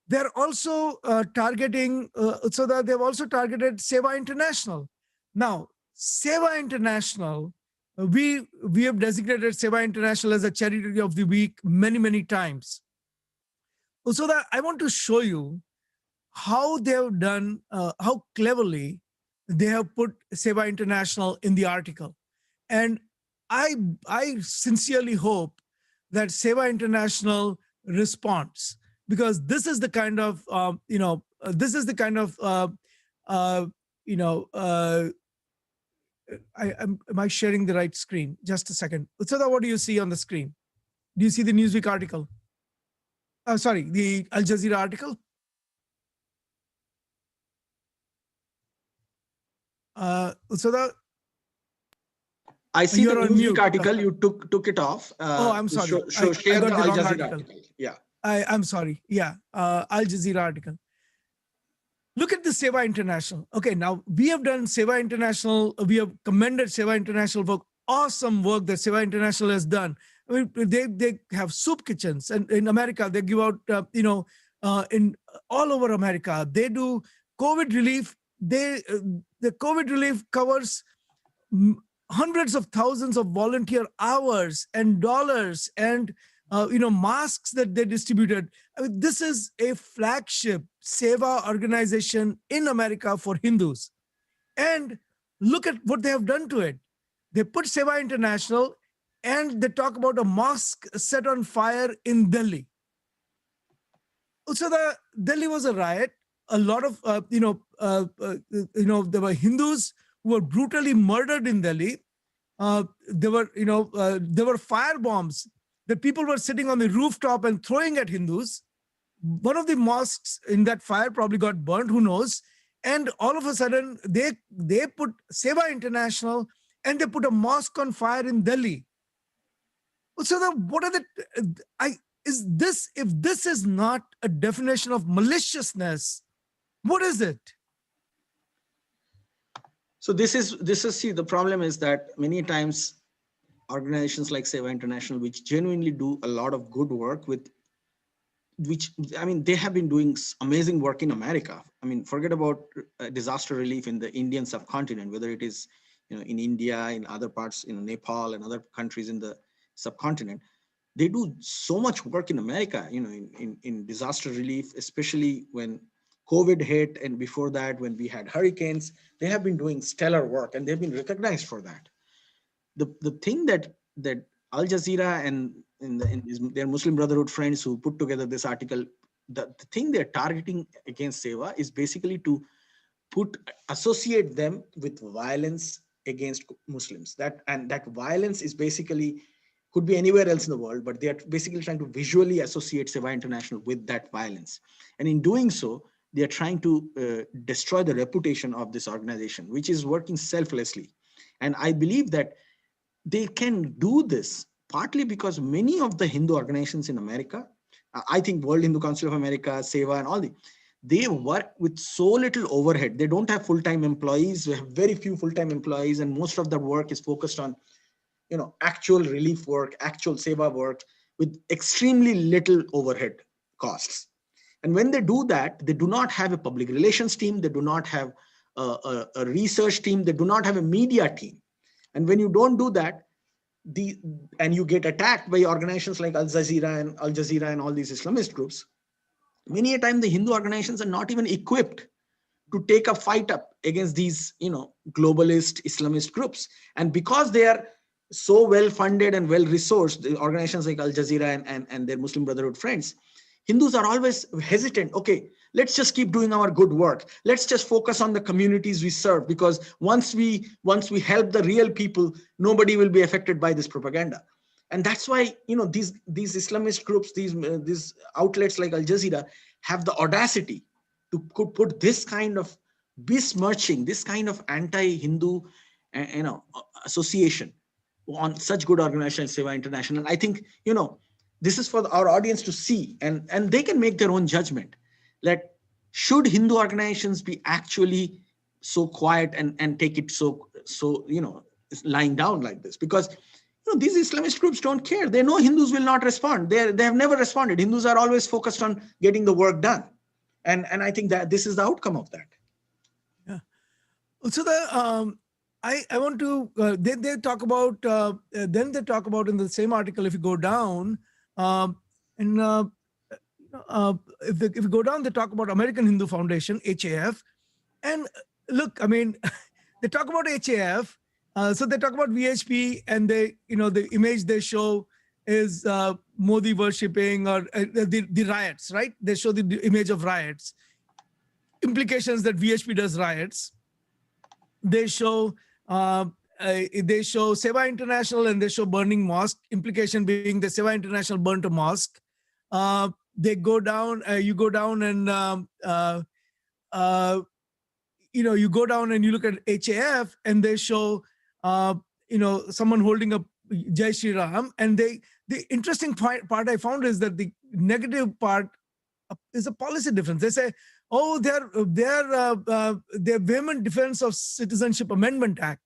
They're also targeting, so that they've also targeted Seva International. Now, Seva International, we have designated Seva International as a charity of the week many, many times. So that I want to show you how they have done, how cleverly they have put Seva International in the article. And I sincerely hope that Seva International responds, because this is the kind of, am I sharing the right screen? Just a second. Utsada, what do you see on the screen? Do you see the Newsweek article? Sorry, the Al Jazeera article? Utsada? I see the Newsweek article. You took it off. I'm sorry. Share the Al Jazeera article. Yeah. I'm sorry. Yeah. Al Jazeera article. Look at the Seva International. Okay, now we have done Seva International. We have commended Seva International for awesome work that Seva International has done. I mean, they have soup kitchens, and in America they give out in all over America. They do COVID relief. The COVID relief covers hundreds of thousands of volunteer hours and dollars and masks that they distributed. I mean, this is a flagship Seva organization in America for Hindus. And look at what they have done to it. They put Seva International and they talk about a mosque set on fire in Delhi. So the Delhi was a riot. A lot of there were Hindus who were brutally murdered in Delhi. There were fire bombs that people were sitting on the rooftop and throwing at Hindus. One of the mosques in that fire probably got burnt, who knows? And all of a sudden, they put Seva International and they put a mosque on fire in Delhi. So if this is not a definition of maliciousness, what is it? So this is see, the problem is that many times organizations like Seva International, which genuinely do a lot of good work they have been doing amazing work in America. I mean, forget about disaster relief in the Indian subcontinent, whether it is in India, in other parts, in Nepal and other countries in the subcontinent. They do so much work in America, in disaster relief, especially when COVID hit, and before that, when we had hurricanes. They have been doing stellar work, and they've been recognized for that. The thing that Al Jazeera and their Muslim Brotherhood friends who put together this article, the thing they're targeting against Seva is basically to associate them with violence against Muslims. That violence is basically could be anywhere else in the world, but they are basically trying to visually associate Seva International with that violence. And in doing so, they are trying to destroy the reputation of this organization, which is working selflessly. And I believe that they can do this partly because many of the Hindu organizations in America, I think World Hindu Council of America, Seva and all they work with so little overhead. They don't have full-time employees. They have very few full-time employees, and most of their work is focused on actual relief work, actual Seva work with extremely little overhead costs. And when they do that, they do not have a public relations team. They do not have a research team. They do not have a media team. And when you don't do that, and you get attacked by organizations like Al Jazeera and all these Islamist groups, many a time the Hindu organizations are not even equipped to take a fight up against these, globalist Islamist groups. And because they are so well funded and well resourced, the organizations like Al Jazeera and their Muslim Brotherhood friends, Hindus are always hesitant. Okay, let's just keep doing our good work. Let's just focus on the communities we serve, because once we help the real people, nobody will be affected by this propaganda. And that's why these Islamist groups, these outlets like Al Jazeera have the audacity to put this kind of besmirching, this kind of anti-Hindu association on such good organizations, Seva International. And I think this is for our audience to see, and they can make their own judgment. That should Hindu organizations be actually so quiet and take it so lying down like this? Because these Islamist groups don't care. They know Hindus will not respond. They have never responded. Hindus are always focused on getting the work done, and I think that this is the outcome of that. Yeah. So I want to. They talk about. Then they talk about in the same article. If you go down, if you go down, they talk about American Hindu Foundation, HAF, and look, I mean, they talk about HAF. So they talk about VHP, and the image they show is Modi worshipping or the riots, right? They show the image of riots, implications that VHP does riots. They show Seva International and they show burning mosque. Implication being the Seva International burnt a mosque. They go down. You go down and you go down and you look at HAF and they show someone holding up Jai Shri Ram. And the interesting part I found is that the negative part is a policy difference. They say, oh, they're vehement defense of Citizenship Amendment Act.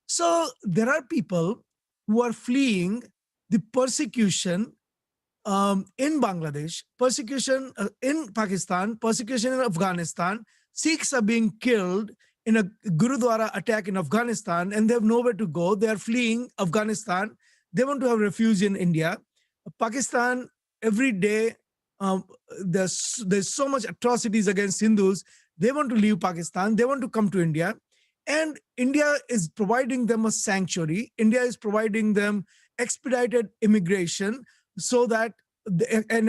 So there are people who are fleeing the persecution in Bangladesh, persecution in Pakistan, persecution in Afghanistan. Sikhs are being killed in a Gurudwara attack in Afghanistan, and they have nowhere to go. They are fleeing Afghanistan. They want to have refuge in India. Pakistan, every day, um, there's so much atrocities against Hindus. They want to leave Pakistan. They want to come to India. And India is providing them a sanctuary. India is providing them expedited immigration so that an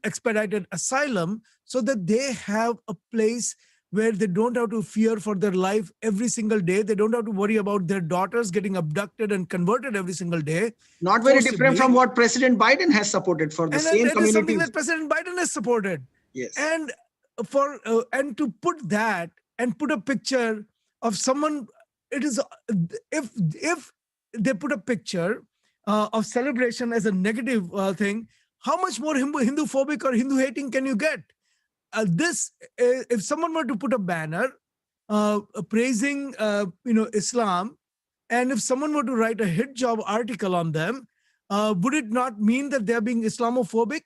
expedited asylum so that they have a place where they don't have to fear for their life every single day. They don't have to worry about their daughters getting abducted and converted every single day. Not very different from what President Biden has supported for the and same it is something communities. that President Biden has supported. Yes. And and to put that and put a picture of someone, it is if they put a picture of celebration as a negative thing, how much more Hindu phobic or Hindu hating can you get? If someone were to put a banner praising Islam, and if someone were to write a hit job article on them, would it not mean that they're being Islamophobic?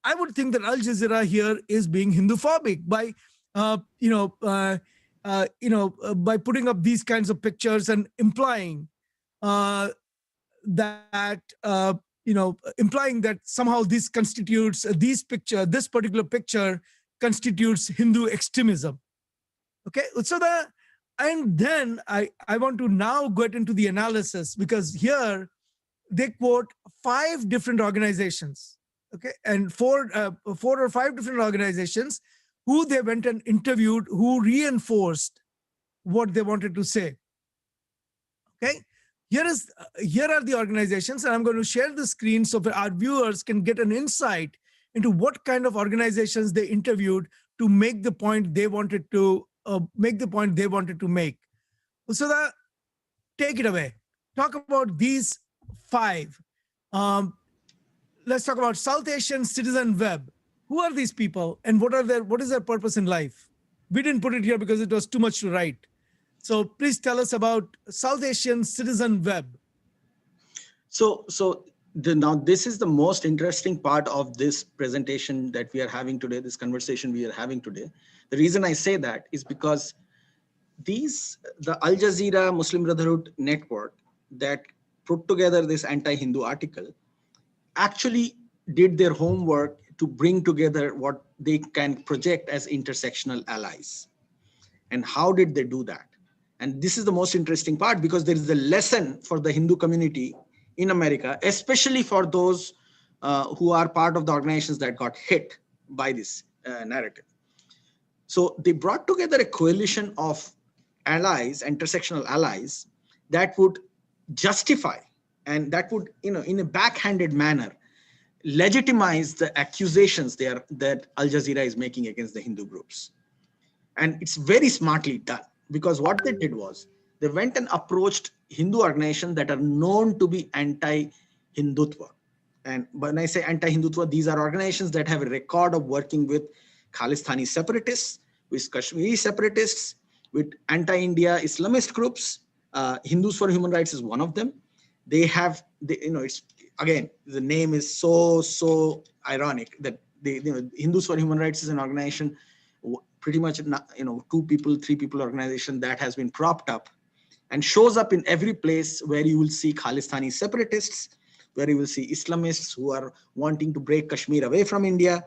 I would think that Al Jazeera here is being Hinduphobic by by putting up these kinds of pictures and implying that somehow this particular picture constitutes Hindu extremism. Okay, so and then I want to now get into the analysis, because here they quote 5 different organizations, okay, and 4 or 5 different organizations who they went and interviewed, who reinforced what they wanted to say. Okay, here are the organizations, and I'm going to share the screen so that our viewers can get an insight into what kind of organizations they interviewed to make the point they wanted to make. So take it away. Talk about these 5. Let's talk about South Asian Citizen Web. Who are these people, and what is their purpose in life? We didn't put it here because it was too much to write. So please tell us about South Asian Citizen Web. Now this is the most interesting part of this presentation that we are having today, this conversation we are having today. The reason I say that is because the Al Jazeera Muslim Brotherhood network that put together this anti-Hindu article actually did their homework to bring together what they can project as intersectional allies. And how did they do that? And this is the most interesting part, because there is a lesson for the Hindu community in America, especially for those who are part of the organizations that got hit by this narrative. So they brought together a coalition of allies, intersectional allies, that would justify and that would, in a backhanded manner, legitimize the accusations that Al Jazeera is making against the Hindu groups. And it's very smartly done, because what they did was they went and approached Hindu organizations that are known to be anti-Hindutva. And when I say anti-Hindutva, these are organizations that have a record of working with Khalistani separatists, with Kashmiri separatists, with anti-India Islamist groups. Hindus for Human Rights is one of them. It's again, the name is so ironic that Hindus for Human Rights is an organization, pretty much 2 people, 3 people organization that has been propped up and shows up in every place where you will see Khalistani separatists, where you will see Islamists who are wanting to break Kashmir away from India.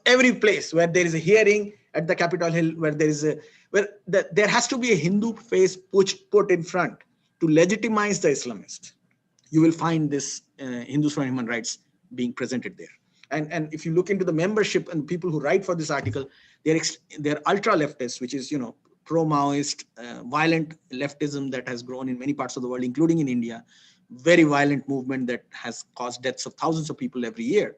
Every place where there is a hearing at the Capitol Hill, where there has to be a Hindu face put in front to legitimize the Islamist. You will find this Hindus for Human Rights being presented there. And if you look into the membership and people who write for this article, they're ultra leftists, which is pro-Maoist, violent leftism that has grown in many parts of the world, including in India. Very violent movement that has caused deaths of thousands of people every year.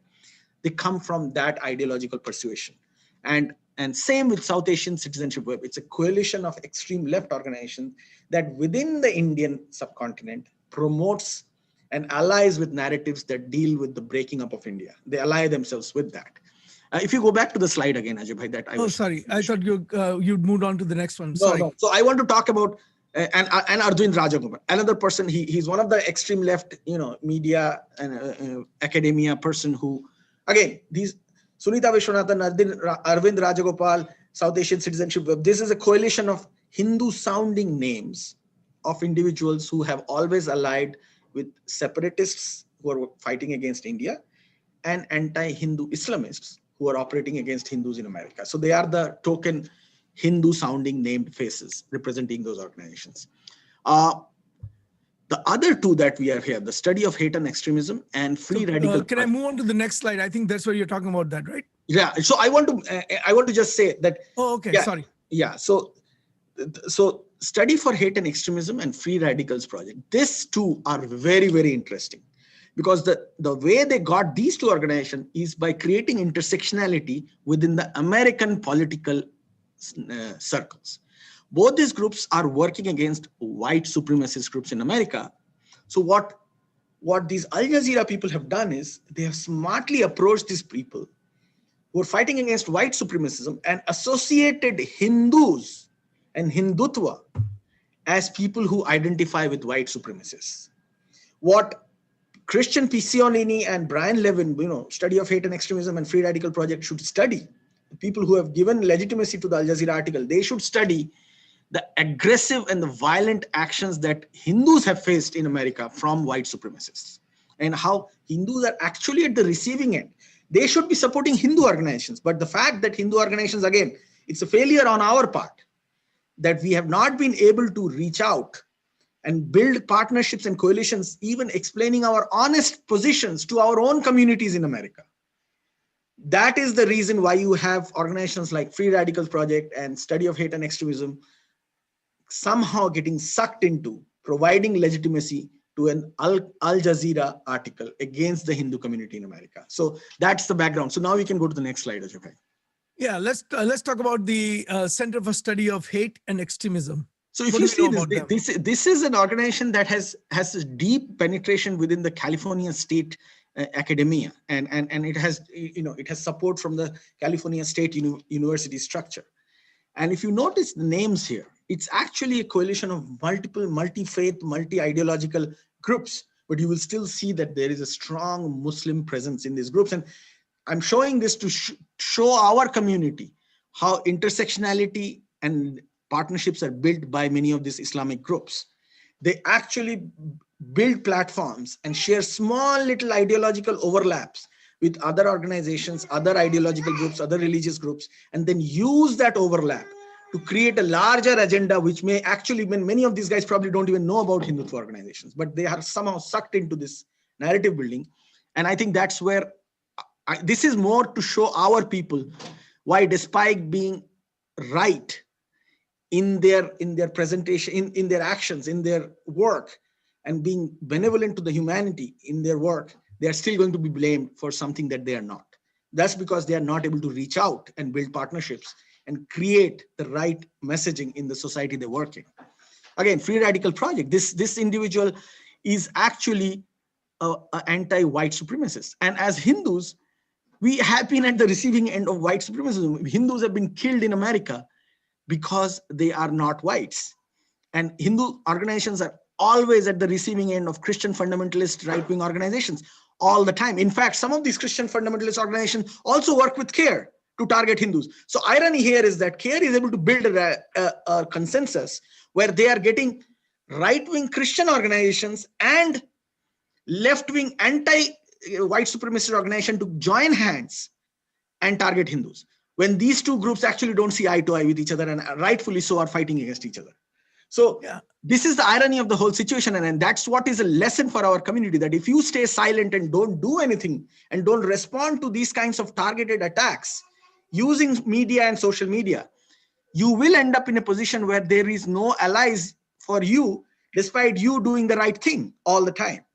They come from that ideological persuasion. And same with South Asian Citizenship Web. It's a coalition of extreme left organizations that within the Indian subcontinent promotes and allies with narratives that deal with the breaking up of India. They ally themselves with that. If you go back to the slide again, Ajay Bhai, that I was. Sorry. I thought you'd moved on to the next one. No, Sorry. no. So I want to talk about and Arvind Rajagopal, another person. He's one of the extreme left, media and academia person who, again, these Sunita Vishwanathan, Arvind Rajagopal, South Asian Citizenship Web. This is a coalition of Hindu-sounding names of individuals who have always allied with separatists who are fighting against India and anti-Hindu Islamists who are operating against Hindus in America. So they are the token Hindu-sounding named faces representing those organizations. The other two that we have here, the study of hate and extremism and free radical. Can I move on to the next slide? I think that's where you're talking about that, right? Yeah. So I want to just say that. Oh, okay. Yeah, sorry. Yeah. So study for hate and extremism and free radicals project. These two are very, very interesting because the way they got these two organizations is by creating intersectionality within the American political circles. Both these groups are working against white supremacist groups in America. So what these Al Jazeera people have done is they have smartly approached these people who are fighting against white supremacism and associated Hindus and Hindutva as people who identify with white supremacists. What Christian Picciolini and Brian Levin, study of hate and extremism and free radical project should study, the people who have given legitimacy to the Al Jazeera article, they should study the aggressive and the violent actions that Hindus have faced in America from white supremacists and how Hindus are actually at the receiving end. They should be supporting Hindu organizations. But the fact that Hindu organizations, again, it's a failure on our part that we have not been able to reach out and build partnerships and coalitions, even explaining our honest positions to our own communities in America. That is the reason why you have organizations like Free Radicals Project and Study of Hate and Extremism somehow getting sucked into providing legitimacy to an Al Jazeera article against the Hindu community in America. So that's the background. So now we can go to the next slide, Ajay. Yeah, let's talk about the Center for Study of Hate and Extremism. So if you see this is an organization that has a deep penetration within the California state academia, and it has it has support from the California State University structure. And if you notice the names here, it's actually a coalition of multiple multi-faith, multi-ideological groups, but you will still see that there is a strong Muslim presence in these groups. And I'm showing this to show our community how intersectionality and partnerships are built by many of these Islamic groups. They actually build platforms and share small little ideological overlaps with other organizations, other ideological groups, other religious groups, and then use that overlap to create a larger agenda, which may actually mean many of these guys probably don't even know about Hindutva organizations, but they are somehow sucked into this narrative building. And I think that's where this is more to show our people why, despite being right in their presentation, in their actions, in their work, and being benevolent to the humanity in their work, they are still going to be blamed for something that they are not. That's because they are not able to reach out and build partnerships and create the right messaging in the society they work in. Again, Free Radical Project, this individual is actually an anti-white supremacist. And as Hindus, we have been at the receiving end of white supremacism. Hindus have been killed in America because they are not whites. And Hindu organizations are always at the receiving end of Christian fundamentalist right-wing organizations all the time. In fact, some of these Christian fundamentalist organizations also work with CARE to target Hindus. So irony here is that CARE is able to build a consensus where they are getting right-wing Christian organizations and left-wing anti-white supremacist organization to join hands and target Hindus, when these two groups actually don't see eye to eye with each other and rightfully so are fighting against each other. So this is the irony of the whole situation. And that's what is a lesson for our community, that if you stay silent and don't do anything and don't respond to these kinds of targeted attacks using media and social media, you will end up in a position where there is no allies for you, despite you doing the right thing all the time.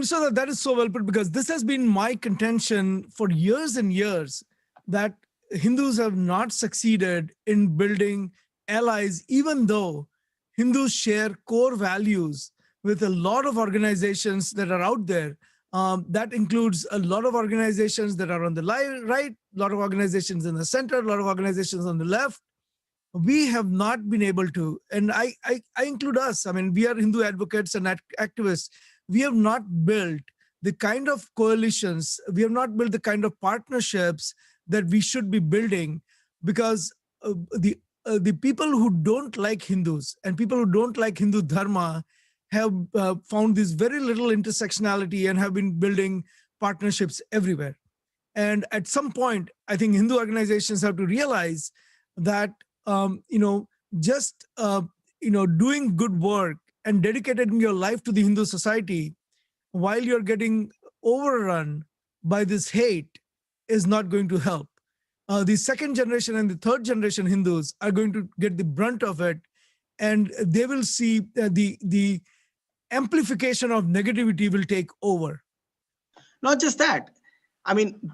So that is so well put, because this has been my contention for years and years, that Hindus have not succeeded in building allies, even though Hindus share core values with a lot of organizations that are out there. That includes a lot of organizations that are on the right, a lot of organizations in the center, a lot of organizations on the left. We have not been able to, and I include us. I mean, we are Hindu advocates and activists. We have not built the kind of coalitions, we have not built the kind of partnerships that we should be building, because the people who don't like Hindus and people who don't like Hindu dharma have found this very little intersectionality and have been building partnerships everywhere. And at some point, I think Hindu organizations have to realize that just doing good work and dedicating your life to the Hindu society while you're getting overrun by this hate is not going to help. The second generation and the third generation Hindus are going to get the brunt of it, and they will see the amplification of negativity will take over. Not just that. I mean,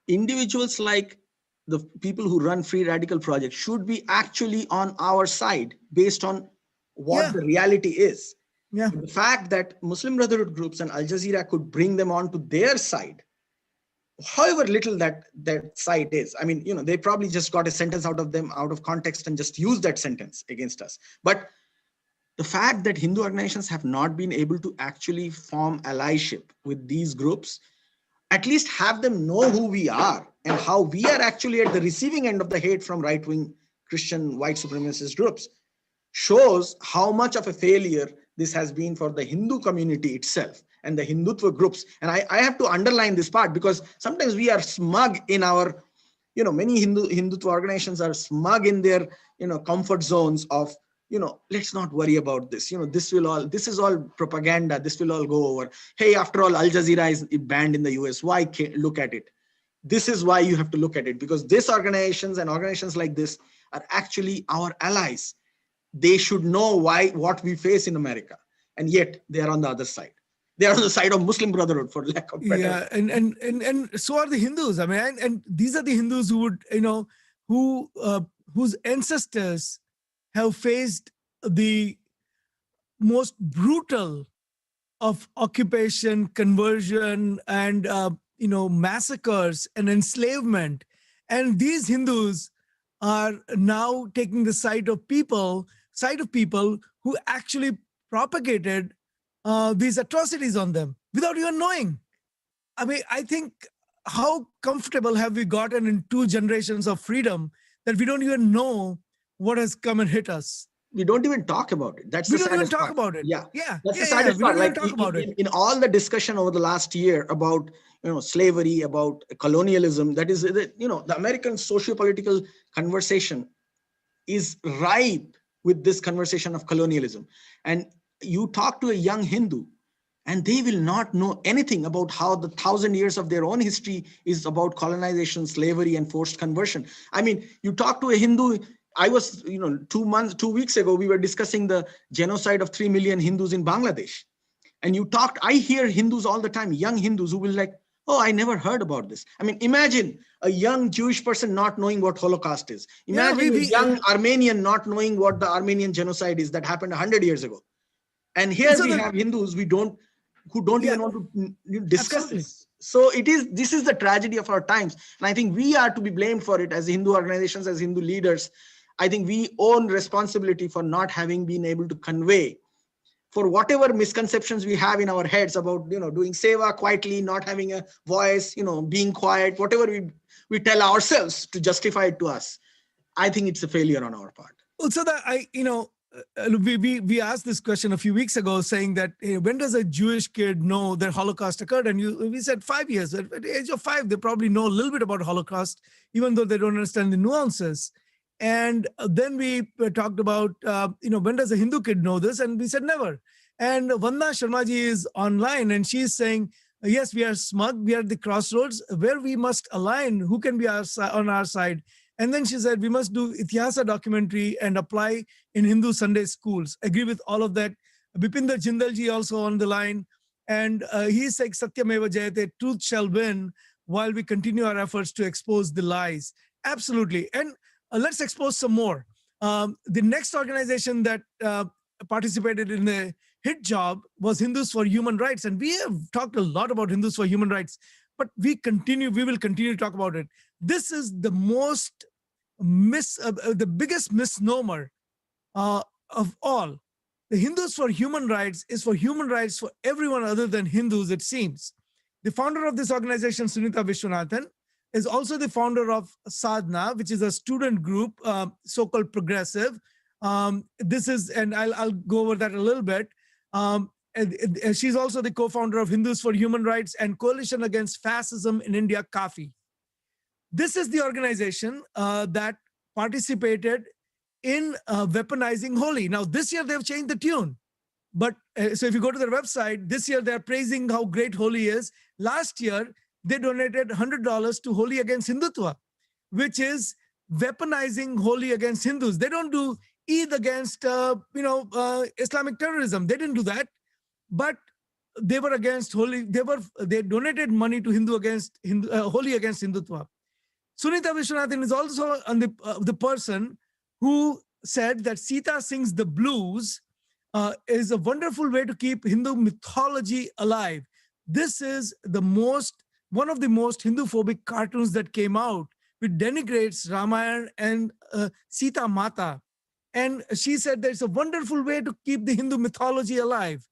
individuals like the people who run free radical projects should be actually on our side based on what the reality is. Yeah. The fact that Muslim Brotherhood groups and Al Jazeera could bring them onto their side, however little that side is. I mean, they probably just got a sentence out of context and just used that sentence against us. But the fact that Hindu organizations have not been able to actually form allyship with these groups, at least have them know who we are and how we are actually at the receiving end of the hate from right-wing Christian white supremacist groups, shows how much of a failure this has been for the Hindu community itself and the Hindutva groups. And I have to underline this part, because sometimes we are smug in our, many Hindutva organizations are smug in their, comfort zones of, let's not worry about this. This is all propaganda. This will all go over. Hey, after all, Al Jazeera is banned in the US. Why can't look at it? This is why you have to look at it, because these organizations and organizations like this are actually our allies. They should know what we face in America, and yet they are on the other side. They are on the side of Muslim Brotherhood, for lack of better. Yeah, and so are the Hindus. I mean, and these are the Hindus who would, whose ancestors have faced the most brutal of occupation, conversion, and massacres and enslavement. And these Hindus are now taking the side of people who actually propagated these atrocities on them without even knowing. I mean, I think, how comfortable have we gotten in 2 generations of freedom that we don't even know what has come and hit us? We don't even talk about it. We don't even talk about it. Yeah. Yeah. That's the saddest part. Like, talk about it. In all the discussion over the last year about, slavery, about colonialism, that is, the American socio-political conversation is ripe with this conversation of colonialism. And you talk to a young Hindu, and they will not know anything about how the 1,000 years of their own history is about colonization, slavery, and forced conversion. I mean, you talk to a Hindu. I was, 2 weeks ago, we were discussing the genocide of 3 million Hindus in Bangladesh. And I hear Hindus all the time, young Hindus who will like, oh, I never heard about this. I mean, imagine a young Jewish person not knowing what Holocaust is. Imagine a young Armenian not knowing what the Armenian genocide is that happened 100 years ago. And here we have Hindus who don't even want to discuss this. So this is the tragedy of our times. And I think we are to be blamed for it as Hindu organizations, as Hindu leaders. I think we own responsibility for not having been able to convey, for whatever misconceptions we have in our heads about, doing seva quietly, not having a voice, being quiet, whatever we tell ourselves to justify it to us. I think it's a failure on our part. So that we asked this question a few weeks ago, saying that, hey, when does a Jewish kid know that Holocaust occurred? And we said 5 years. At the age of 5, they probably know a little bit about Holocaust, even though they don't understand the nuances. And then we talked about, when does a Hindu kid know this? And we said never. And Vandana Sharmaji is online, and she's saying, yes, we are smug. We are at the crossroads where we must align. Who can be on our side? And then she said, we must do Itihasa documentary and apply in Hindu Sunday schools. Agree with all of that. Bipinder Jindalji also on the line. And he's like, Satyameva Jayate, truth shall win, while we continue our efforts to expose the lies. Absolutely. And let's expose some more. The next organization that participated in the hit job was Hindus for Human Rights. And we have talked a lot about Hindus for Human Rights, but we will continue to talk about it. This is the the biggest misnomer of all. The Hindus for Human Rights is for human rights for everyone other than Hindus, it seems. The founder of this organization, Sunita Vishwanathan, is also the founder of Sadhana, which is a student group, so-called progressive. This is, and I'll go over that a little bit. And she's also the co-founder of Hindus for Human Rights and Coalition Against Fascism in India, CAFI. This is the organization that participated in weaponizing Holi. Now, this year they've changed the tune. But so if you go to their website, this year they're praising how great Holi is. Last year, they donated $100 to Holi Against Hindutva, which is weaponizing Holi against Hindus. They don't do Eid against, Islamic terrorism. They didn't do that. But they were against Holi. They donated money to Holi against Hindutva. Sunita Vishwanathan is also on the person who said that Sita Sings the Blues is a wonderful way to keep Hindu mythology alive. This is one of the most Hindu-phobic cartoons that came out, which denigrates Ramayana and Sita Mata. And she said that it's a wonderful way to keep the Hindu mythology alive.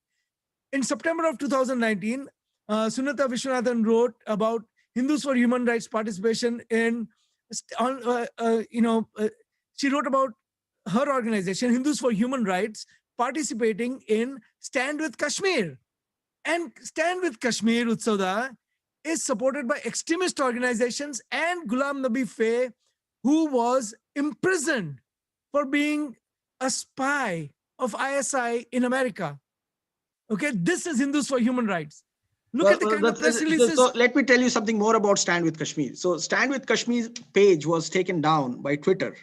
In September of 2019, Sunita Vishwanathan wrote about Hindus for Human Rights participation she wrote about her organization, Hindus for Human Rights, participating in Stand with Kashmir. And Stand with Kashmir, Utsauda, is supported by extremist organizations and Ghulam Nabi Faye, who was imprisoned for being a spy of ISI in America. Okay, this is Hindus for Human Rights. Look at the kind of press releases. So let me tell you something more about Stand with Kashmir. So Stand with Kashmir's page was taken down by Twitter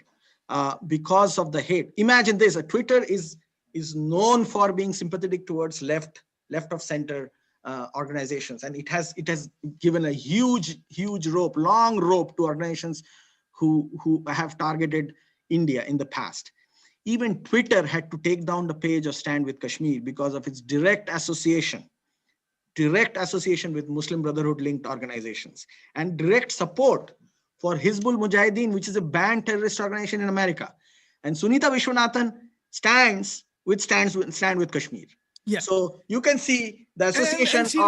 because of the hate. Imagine this: Twitter is known for being sympathetic towards left of center organizations, and it has given a huge long rope to organizations who have targeted India in the past. Even Twitter had to take down the page of Stand with Kashmir because of its direct association with Muslim Brotherhood linked organizations and direct support for Hizbul Mujahideen, which is a banned terrorist organization in America. And Sunita Vishwanathan stands with Kashmir. Yeah. So you can see the association. And she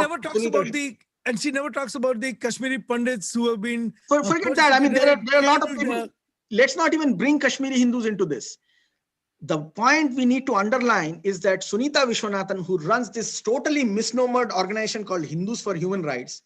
never talks about the Kashmiri Pandits who have been. Forget that. I mean, there are a lot of people. Let's not even bring Kashmiri Hindus into this. The point we need to underline is that Sunita Vishwanathan, who runs this totally misnomered organization called Hindus for Human Rights,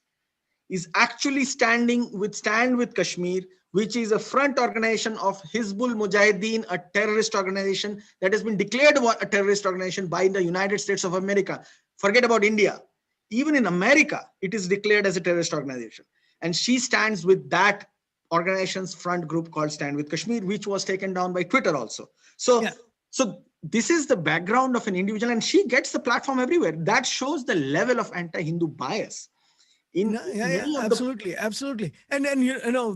is actually Stand with Kashmir, which is a front organization of Hizbul Mujahideen, a terrorist organization that has been declared a terrorist organization by the United States of America. Forget about India. Even in America, it is declared as a terrorist organization. And she stands with that organization's front group called Stand with Kashmir, which was taken down by Twitter also. So this is the background of an individual, and she gets the platform everywhere. That shows the level of anti-Hindu bias. Absolutely. And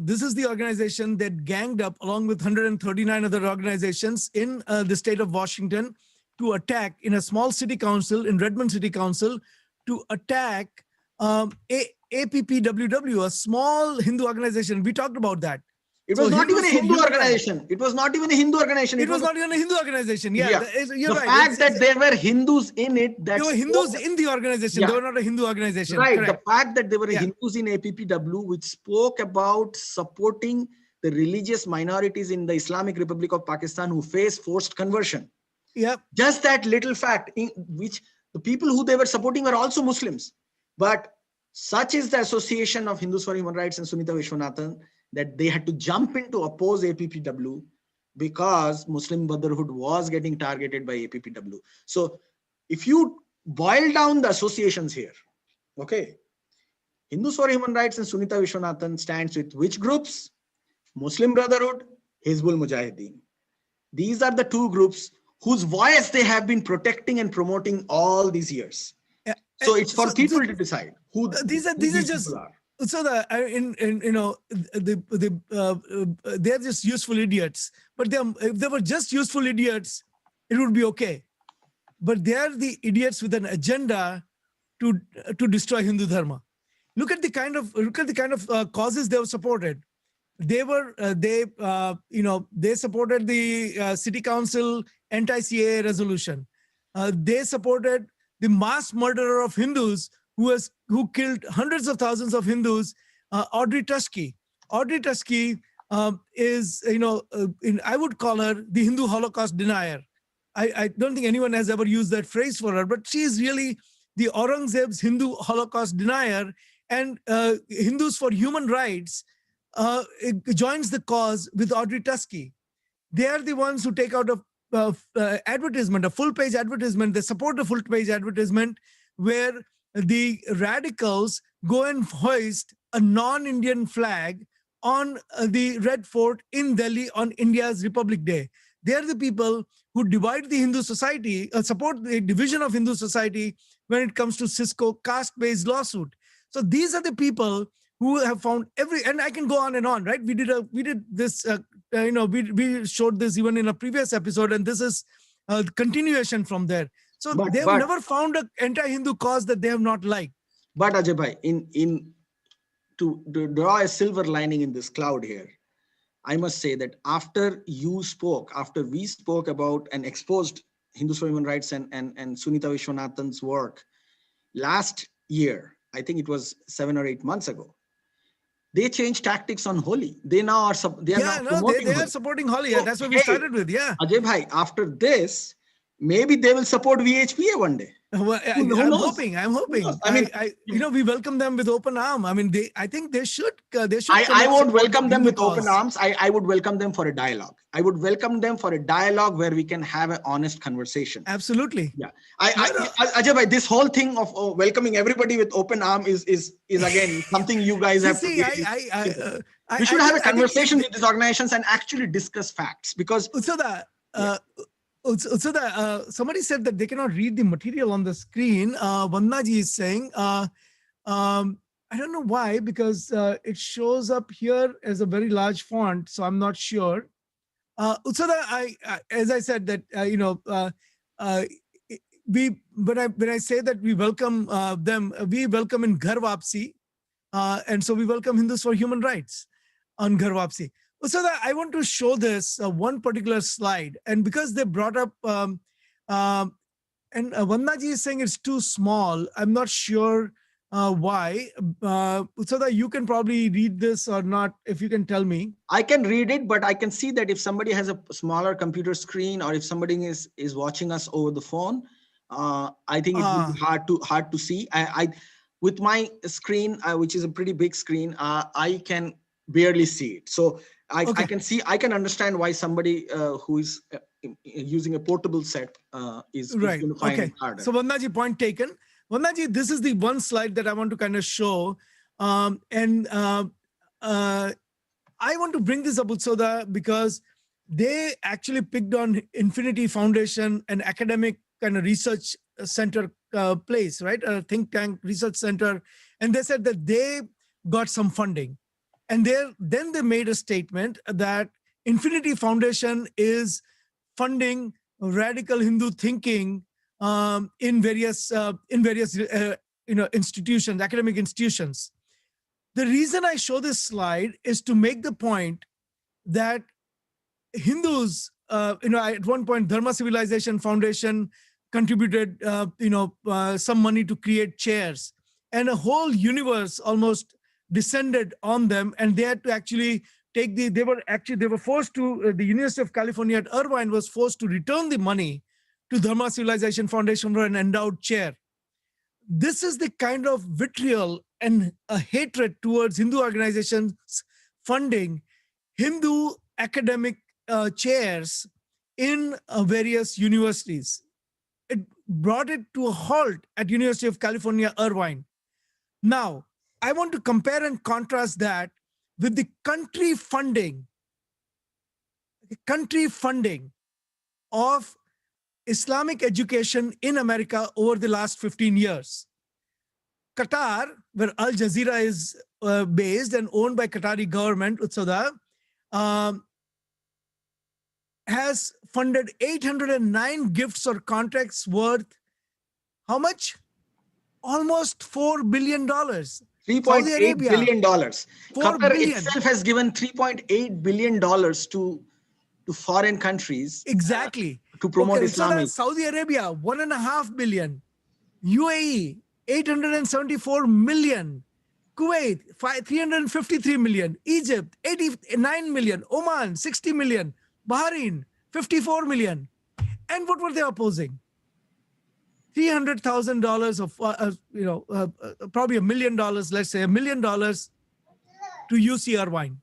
this is the organization that ganged up along with 139 other organizations in the state of Washington to attack in a small city council, in Redmond City Council, to attack APPWW, a small Hindu organization. We talked about that. It was not even a Hindu organization. It was not even a Hindu organization. It was not even a Hindu organization. Yeah. The fact that there were Hindus in it. There were Hindus in the organization. They were not a Hindu organization. Right. Correct. The fact that there were Hindus in APPW, which spoke about supporting the religious minorities in the Islamic Republic of Pakistan who face forced conversion. Yeah. Just that little fact, in which the people who they were supporting were also Muslims. But such is the association of Hindus for Human Rights and Sunita Vishwanathan that they had to jump in to oppose APPW because Muslim Brotherhood was getting targeted by APPW. So if you boil down the associations here, okay, Hindus for Human Rights and Sunita Vishwanathan stands with which groups? Muslim Brotherhood, Hizbul Mujahideen. These are the two groups whose voice they have been protecting and promoting all these years. So it's for people to decide who these are just. So they're just useful idiots. But if they were just useful idiots, it would be okay. but they are the idiots with an agenda to destroy Hindu Dharma. Look at the kind of causes they have supported. They supported the city council anti-CAA resolution. They supported the mass murderer of Hindus who killed hundreds of thousands of Hindus, Audrey Tuskey. Audrey Tuskey is, I would call her the Hindu Holocaust denier. I don't think anyone has ever used that phrase for her, but she is really the Aurangzeb's Hindu Holocaust denier. And Hindus for Human Rights joins the cause with Audrey Tuskey. They are the ones who take out a advertisement, a full-page advertisement. They support a full-page advertisement where the radicals go and hoist a non-Indian flag on the Red Fort in Delhi on India's Republic Day. They are the people who divide the Hindu society, support the division of Hindu society when it comes to Cisco caste-based lawsuit. So these are the people who have found and I can go on and on, right? We did this, we showed this even in a previous episode, and this is a continuation from there. So they have never found an anti-Hindu cause that they have not liked. But Ajay bhai, to draw a silver lining in this cloud here, I must say that after we spoke about and exposed Hindus for Human Rights and Sunita Vishwanathan's work last year, I think it was 7 or 8 months ago, they changed tactics on Holi. They now are promoting they are supporting Holi. Yeah, that's what we started with. Yeah, Ajay bhai, after this, maybe they will support VHPA one day. Well, I'm hoping. I mean, we welcome them with open arm. I mean, I think they should. I won't welcome them with open arms. I would welcome them for a dialogue. I would welcome them for a dialogue where we can have an honest conversation. Absolutely. Yeah. Ajay bhai, this whole thing of welcoming everybody with open arm is again something you guys have to. We should have a conversation with these organizations and actually discuss facts, because. Somebody said that they cannot read the material on the screen. Vandaji is saying, I don't know why, because it shows up here as a very large font, so I'm not sure. Utsada, as I said that, when I say that we welcome them, we welcome in Ghar Wapsi, and so we welcome Hindus for Human Rights on Ghar Wapsi. So I want to show this one particular slide, and because they brought up, and Vandaji is saying it's too small. I'm not sure why. Utsada, you can probably read this or not, if you can tell me. I can read it, but I can see that if somebody has a smaller computer screen, or if somebody is watching us over the phone, I think it would be hard to see. I with my screen, which is a pretty big screen, I can barely see it. So I can understand why somebody who is using a portable set is going to find it harder. So Vandaji, point taken. Vandaji, this is the one slide that I want to kind of show. I want to bring this up, Utsoda, because they actually picked on Infinity Foundation, an academic kind of research center place, right? A think tank research center. And they said that they got some funding. And then they made a statement that Infinity Foundation is funding radical Hindu thinking in various institutions, academic institutions. The reason I show this slide is to make the point that Hindus, at one point, Dharma Civilization Foundation contributed, some money to create chairs, and a whole universe almost descended on them, and they had to actually take they were forced to, the University of California at Irvine was forced to return the money to Dharma Civilization Foundation for an endowed chair. This is the kind of vitriol and a hatred towards Hindu organizations funding Hindu academic chairs in various universities. It brought it to a halt at University of California, Irvine. Now, I want to compare and contrast that with the country funding of Islamic education in America over the last 15 years. Qatar, where Al Jazeera is based and owned by Qatari government, Utsada, has funded 809 gifts or contracts worth how much? Almost $4 billion. Saudi $3.8 Arabia, billion. $4 Qatar billion. itself has given $3.8 billion to foreign countries Exactly. to promote Okay, so Islamic. that's Saudi Arabia, $1.5 billion. UAE, 874 million. Kuwait, 353 million. Egypt, 89 million. Oman, 60 million. Bahrain, 54 million. And what were they opposing? $300,000 of, probably $1 million, let's say $1 million to UCR wine.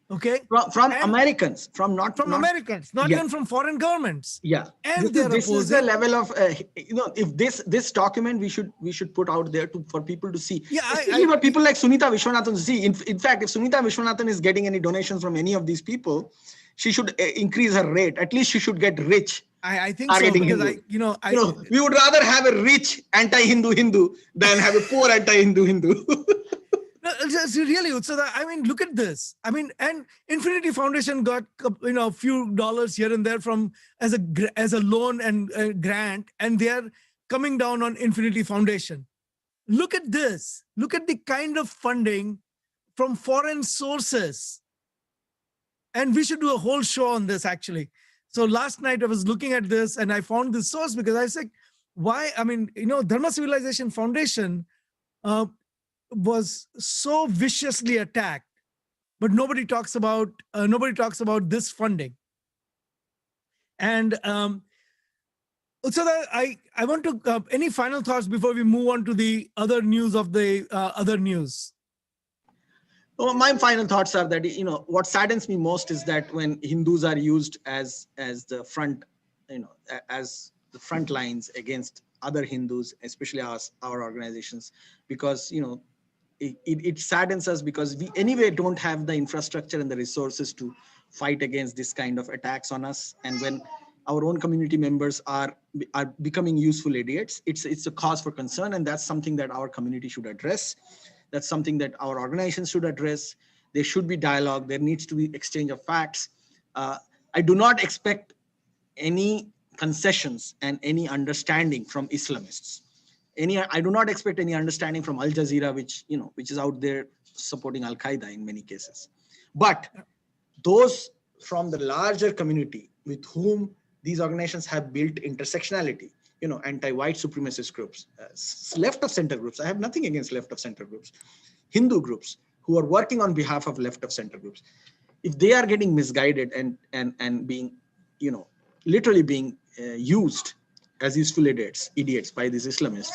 Okay. From Americans, from Americans, not even from foreign governments. Yeah. And this is the level of, if this document we should put out there for people to see. Yeah, especially for people like Sunita Vishwanathan to see. In fact, if Sunita Vishwanathan is getting any donations from any of these people, she should increase her rate. At least she should get rich. I think so, because we would rather have a rich anti-Hindu than have a poor anti-Hindu. No, really, Utsada, I mean, look at this. I mean, and Infinity Foundation got a few dollars here and there from as a loan and grant, and they are coming down on Infinity Foundation. Look at this. Look at the kind of funding from foreign sources. And we should do a whole show on this, actually. So last night I was looking at this and I found this source because I said, why? I mean, Dharma Civilization Foundation was so viciously attacked, but nobody talks about this funding. And Utsada, I want to any final thoughts before we move on to the other news of the other news? Well, my final thoughts are that what saddens me most is that when Hindus are used as the front, as the front lines against other Hindus, especially our organizations, because it saddens us because we anyway don't have the infrastructure and the resources to fight against this kind of attacks on us. And when our own community members are becoming useful idiots, it's a cause for concern, and that's something that our community should address. That's something that our organizations should address. There should be dialogue. There needs to be exchange of facts. I do not expect any concessions and any understanding from Islamists. I do not expect any understanding from Al Jazeera, which is out there supporting Al Qaeda in many cases. But those from the larger community with whom these organizations have built intersectionality, anti-white supremacist groups, left of center groups. I have nothing against left of center groups, Hindu groups who are working on behalf of left of center groups. If they are getting misguided and being, literally being used as useful idiots by these Islamists,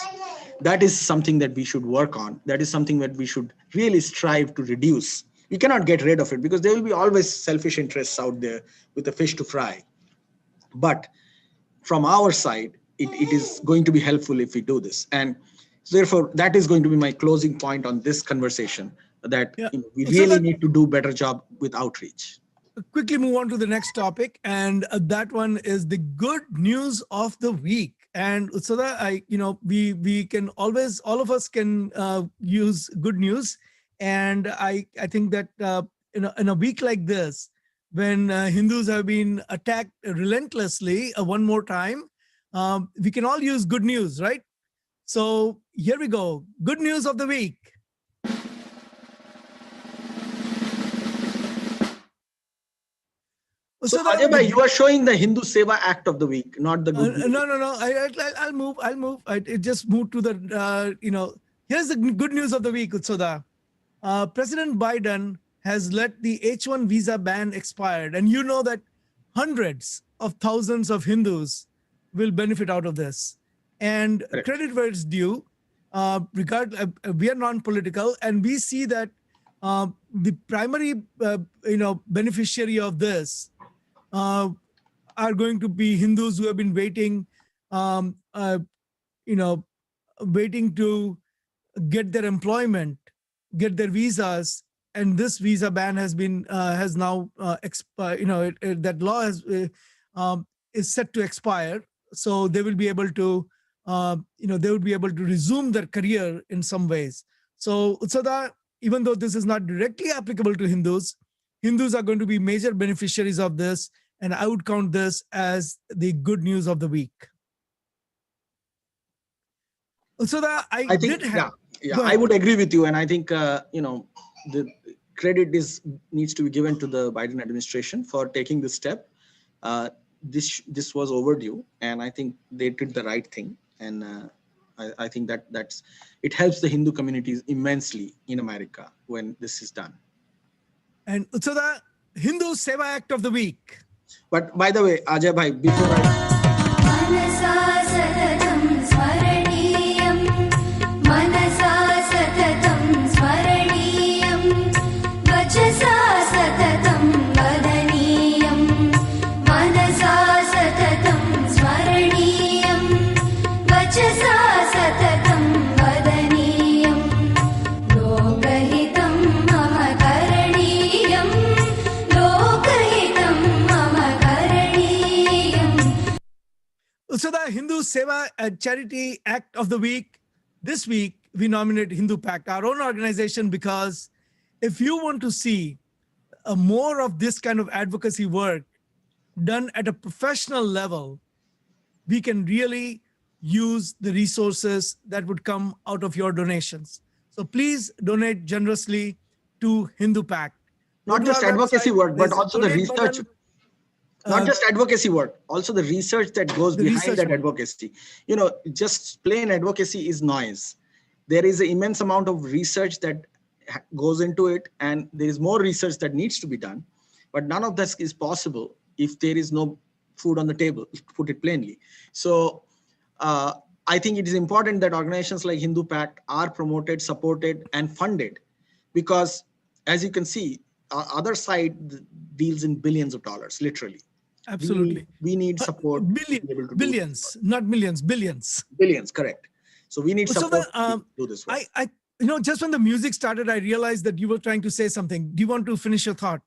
that is something that we should work on. That is something that we should really strive to reduce. We cannot get rid of it because there will be always selfish interests out there with a fish to fry. But from our side, it is going to be helpful if we do this. And therefore, that is going to be my closing point on this conversation, that we really need to do a better job with outreach. Quickly move on to the next topic, and that one is the good news of the week. And Utsada, we can always, all of us can use good news, and I think that in a week like this, when Hindus have been attacked relentlessly one more time, we can all use good news, right? So here we go. Good news of the week. So Ajay, you are showing the Hindu Seva Act of the week, not the good news. No. I'll move. It just moved to the, here's the good news of the week, Utsoda. President Biden has let the H-1 visa ban expired. And you know that hundreds of thousands of Hindus will benefit out of this. And credit where it's due. We are non-political, and we see that the primary, beneficiary of this are going to be Hindus who have been waiting, waiting to get their employment, get their visas, and this visa ban has been has now expired. That law is set to expire, so they will be able to, they will be able to resume their career in some ways. So Utsada, even though this is not directly applicable to Hindus, Hindus are going to be major beneficiaries of this. And I would count this as the good news of the week. So that I think, did have. yeah, Go I ahead. would agree with you, and I think the credit needs to be given to the Biden administration for taking this step. This was overdue, and I think they did the right thing. And I think that's it helps the Hindu communities immensely in America when this is done. And so the Hindu Seva Act of the week. But by the way, Ajay bhai, before So the Hindu Seva Charity Act of the week. This week we nominate Hindu Pact, our own organization, because if you want to see more of this kind of advocacy work done at a professional level, we can really use the resources that would come out of your donations. So please donate generously to Hindu Pact. not just advocacy work, but also the research. Button. Not just advocacy work, also the research that goes behind that advocacy. Just plain advocacy is noise. There is an immense amount of research that goes into it, and there is more research that needs to be done. But none of this is possible if there is no food on the table, to put it plainly. So I think it is important that organizations like Hindu Pact are promoted, supported, and funded, because as you can see, our other side deals in billions of dollars, literally. Absolutely. We need support. Billions, not millions, billions. Billions, correct. So we need support to do this work. Just when the music started, I realized that you were trying to say something. Do you want to finish your thought?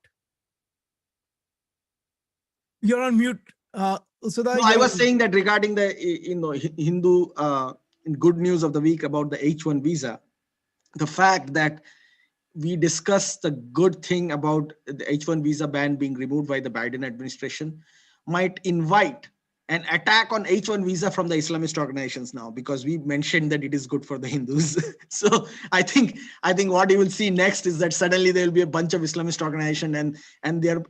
You're on mute. I was saying that regarding the Hindu good news of the week about the H-1 visa, the fact that we discussed the good thing about the H-1 visa ban being removed by the Biden administration might invite an attack on H-1 visa from the Islamist organizations now, because we mentioned that it is good for the Hindus. So I think what you will see next is that suddenly there will be a bunch of Islamist organizations and their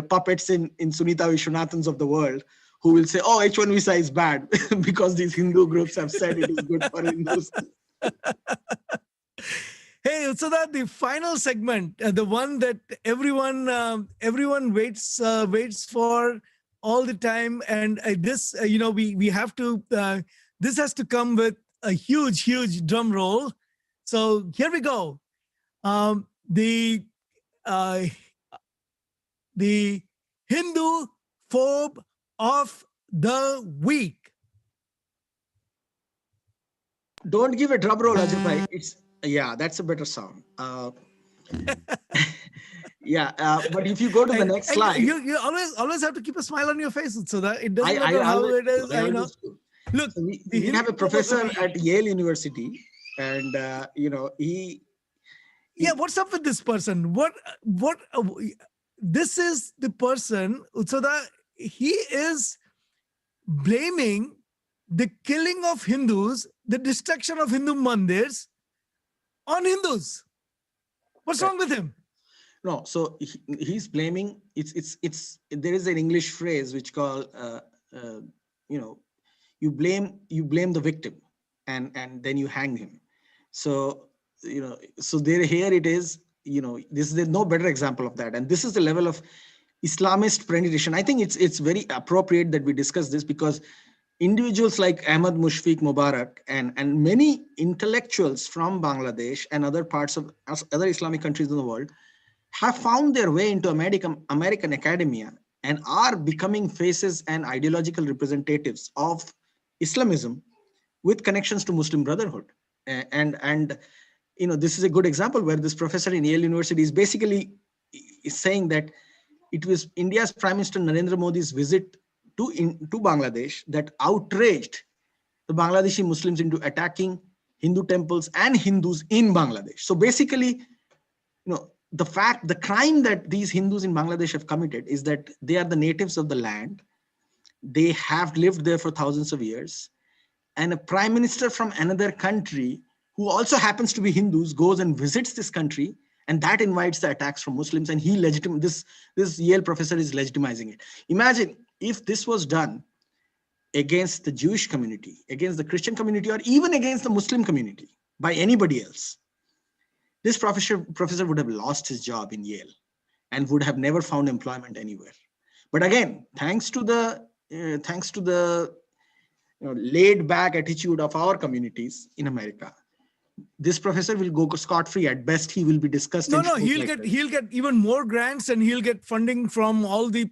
puppets in Sunita Vishwanathans of the world who will say, oh, H-1 visa is bad because these Hindu groups have said it is good for Hindus. Hey, so that the final segment, the one that everyone waits for all the time, and this we have to. This has to come with a huge drum roll. So here we go. The Hindu phobe of the week. Don't give a drum roll, Ajay. Yeah, that's a better sound. But if you go to the next slide, you always have to keep a smile on your face, so that it doesn't matter how it is. Look, so we have a professor at Yale University, and he. Yeah, what's up with this person? What? This is the person, so that he is blaming the killing of Hindus, the destruction of Hindu mandirs, on Hindus. What's wrong with him? No, so he's blaming. It's there is an English phrase which called you blame the victim, and then you hang him. So here it is. There's no better example of that, and this is the level of Islamist premeditation. I think it's very appropriate that we discuss this, because individuals like Ahmad Mushfiq Mubarak and many intellectuals from Bangladesh and other parts of other Islamic countries in the world have found their way into American academia and are becoming faces and ideological representatives of Islamism with connections to Muslim Brotherhood. And this is a good example where this professor in Yale University is basically saying that it was India's Prime Minister Narendra Modi's visit to Bangladesh that outraged the Bangladeshi Muslims into attacking Hindu temples and Hindus in Bangladesh. So basically, the crime that these Hindus in Bangladesh have committed is that they are the natives of the land. They have lived there for thousands of years. And a prime minister from another country who also happens to be Hindus goes and visits this country, and that invites the attacks from Muslims, and this Yale professor is legitimizing it. Imagine if this was done against the Jewish community, against the Christian community, or even against the Muslim community by anybody else. This professor would have lost his job in Yale and would have never found employment anywhere. But again, thanks to the laid back attitude of our communities in America, this professor will go scot-free. At best, he will be discussed. No, he'll get even more grants, and he'll get funding from all the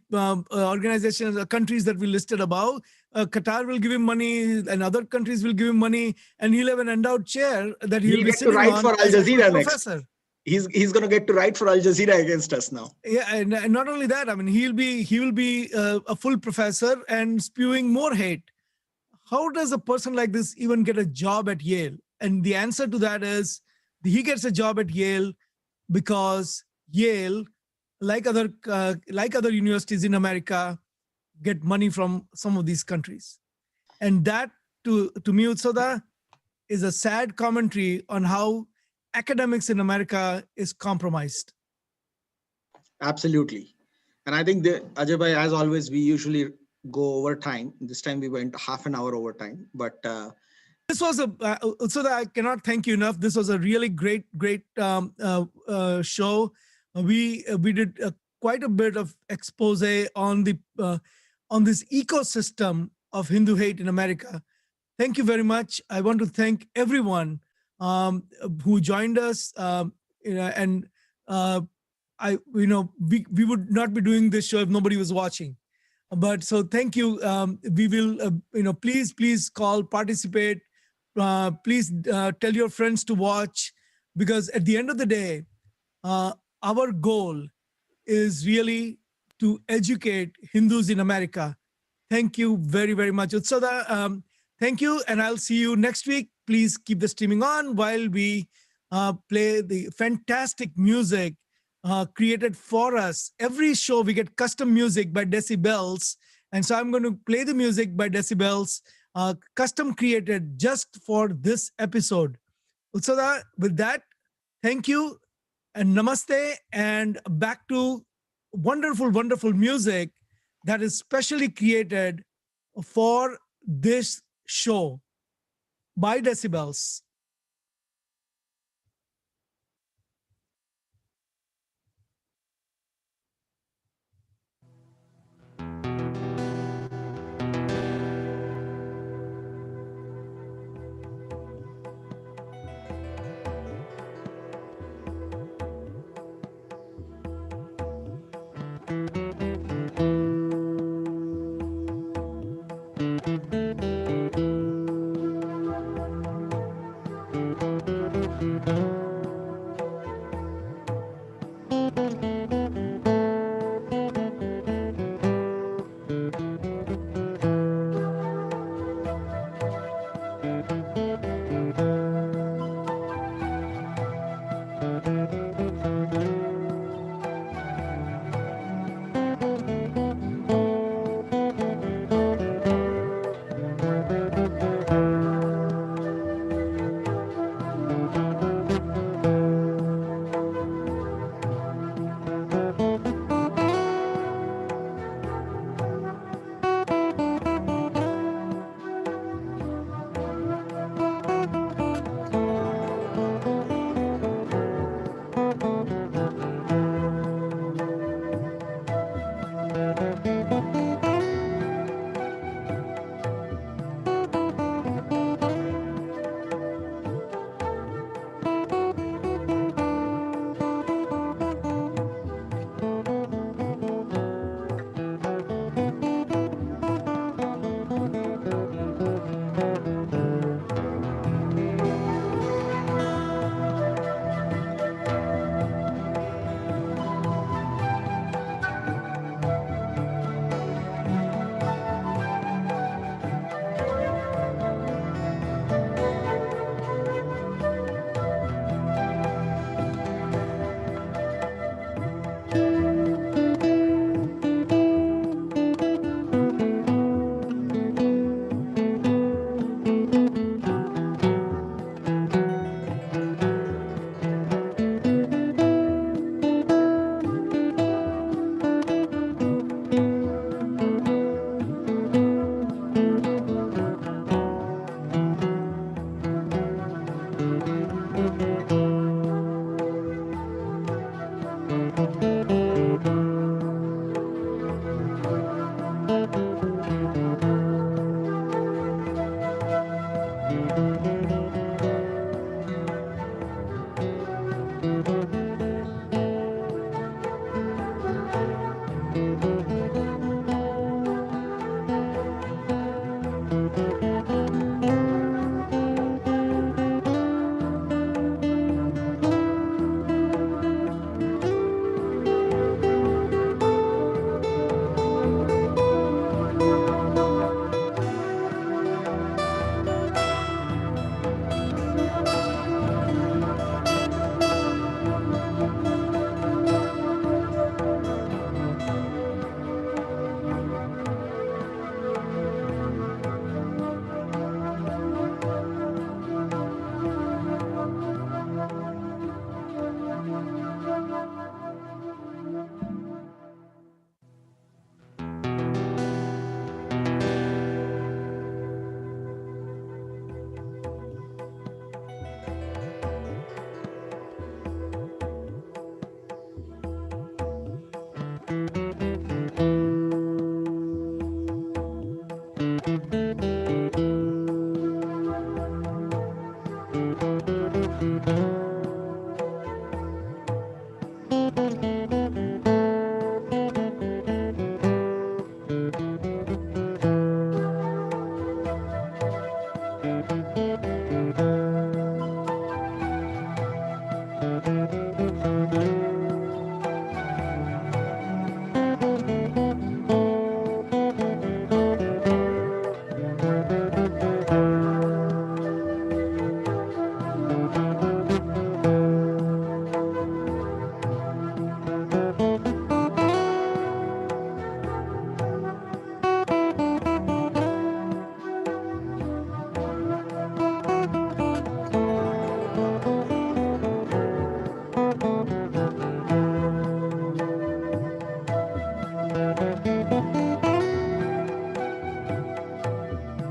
organizations, countries that we listed above. Qatar will give him money, and other countries will give him money, and he'll have an endowed chair that he'll be sitting on for Al Jazeera next. Professor. He's going to get to write for Al Jazeera against us now. Yeah, and not only that, I mean, he will be a full professor and spewing more hate. How does a person like this even get a job at Yale? And the answer to that is he gets a job at Yale because Yale, like other universities in America, get money from some of these countries. And that, to me, Utsada, is a sad commentary on how academics in America is compromised. Absolutely. And I think, Ajay bhai, as always, we usually go over time. This time we went half an hour over time, but this was so that I cannot thank you enough. This was a really great show. We did quite a bit of expose on this ecosystem of Hindu hate in America. Thank you very much. I want to thank everyone who joined us. We would not be doing this show if nobody was watching. But so thank you. We will, please call, participate. Please tell your friends to watch, because at the end of the day, our goal is really to educate Hindus in America. Thank you very, very much. Utsada, thank you, and I'll see you next week. Please keep the streaming on while we play the fantastic music created for us. Every show we get custom music by Decibels, and so I'm going to play the music by Decibels, custom created just for this episode. Utsada, with that, thank you and namaste, and back to wonderful music that is specially created for this show by Decibels.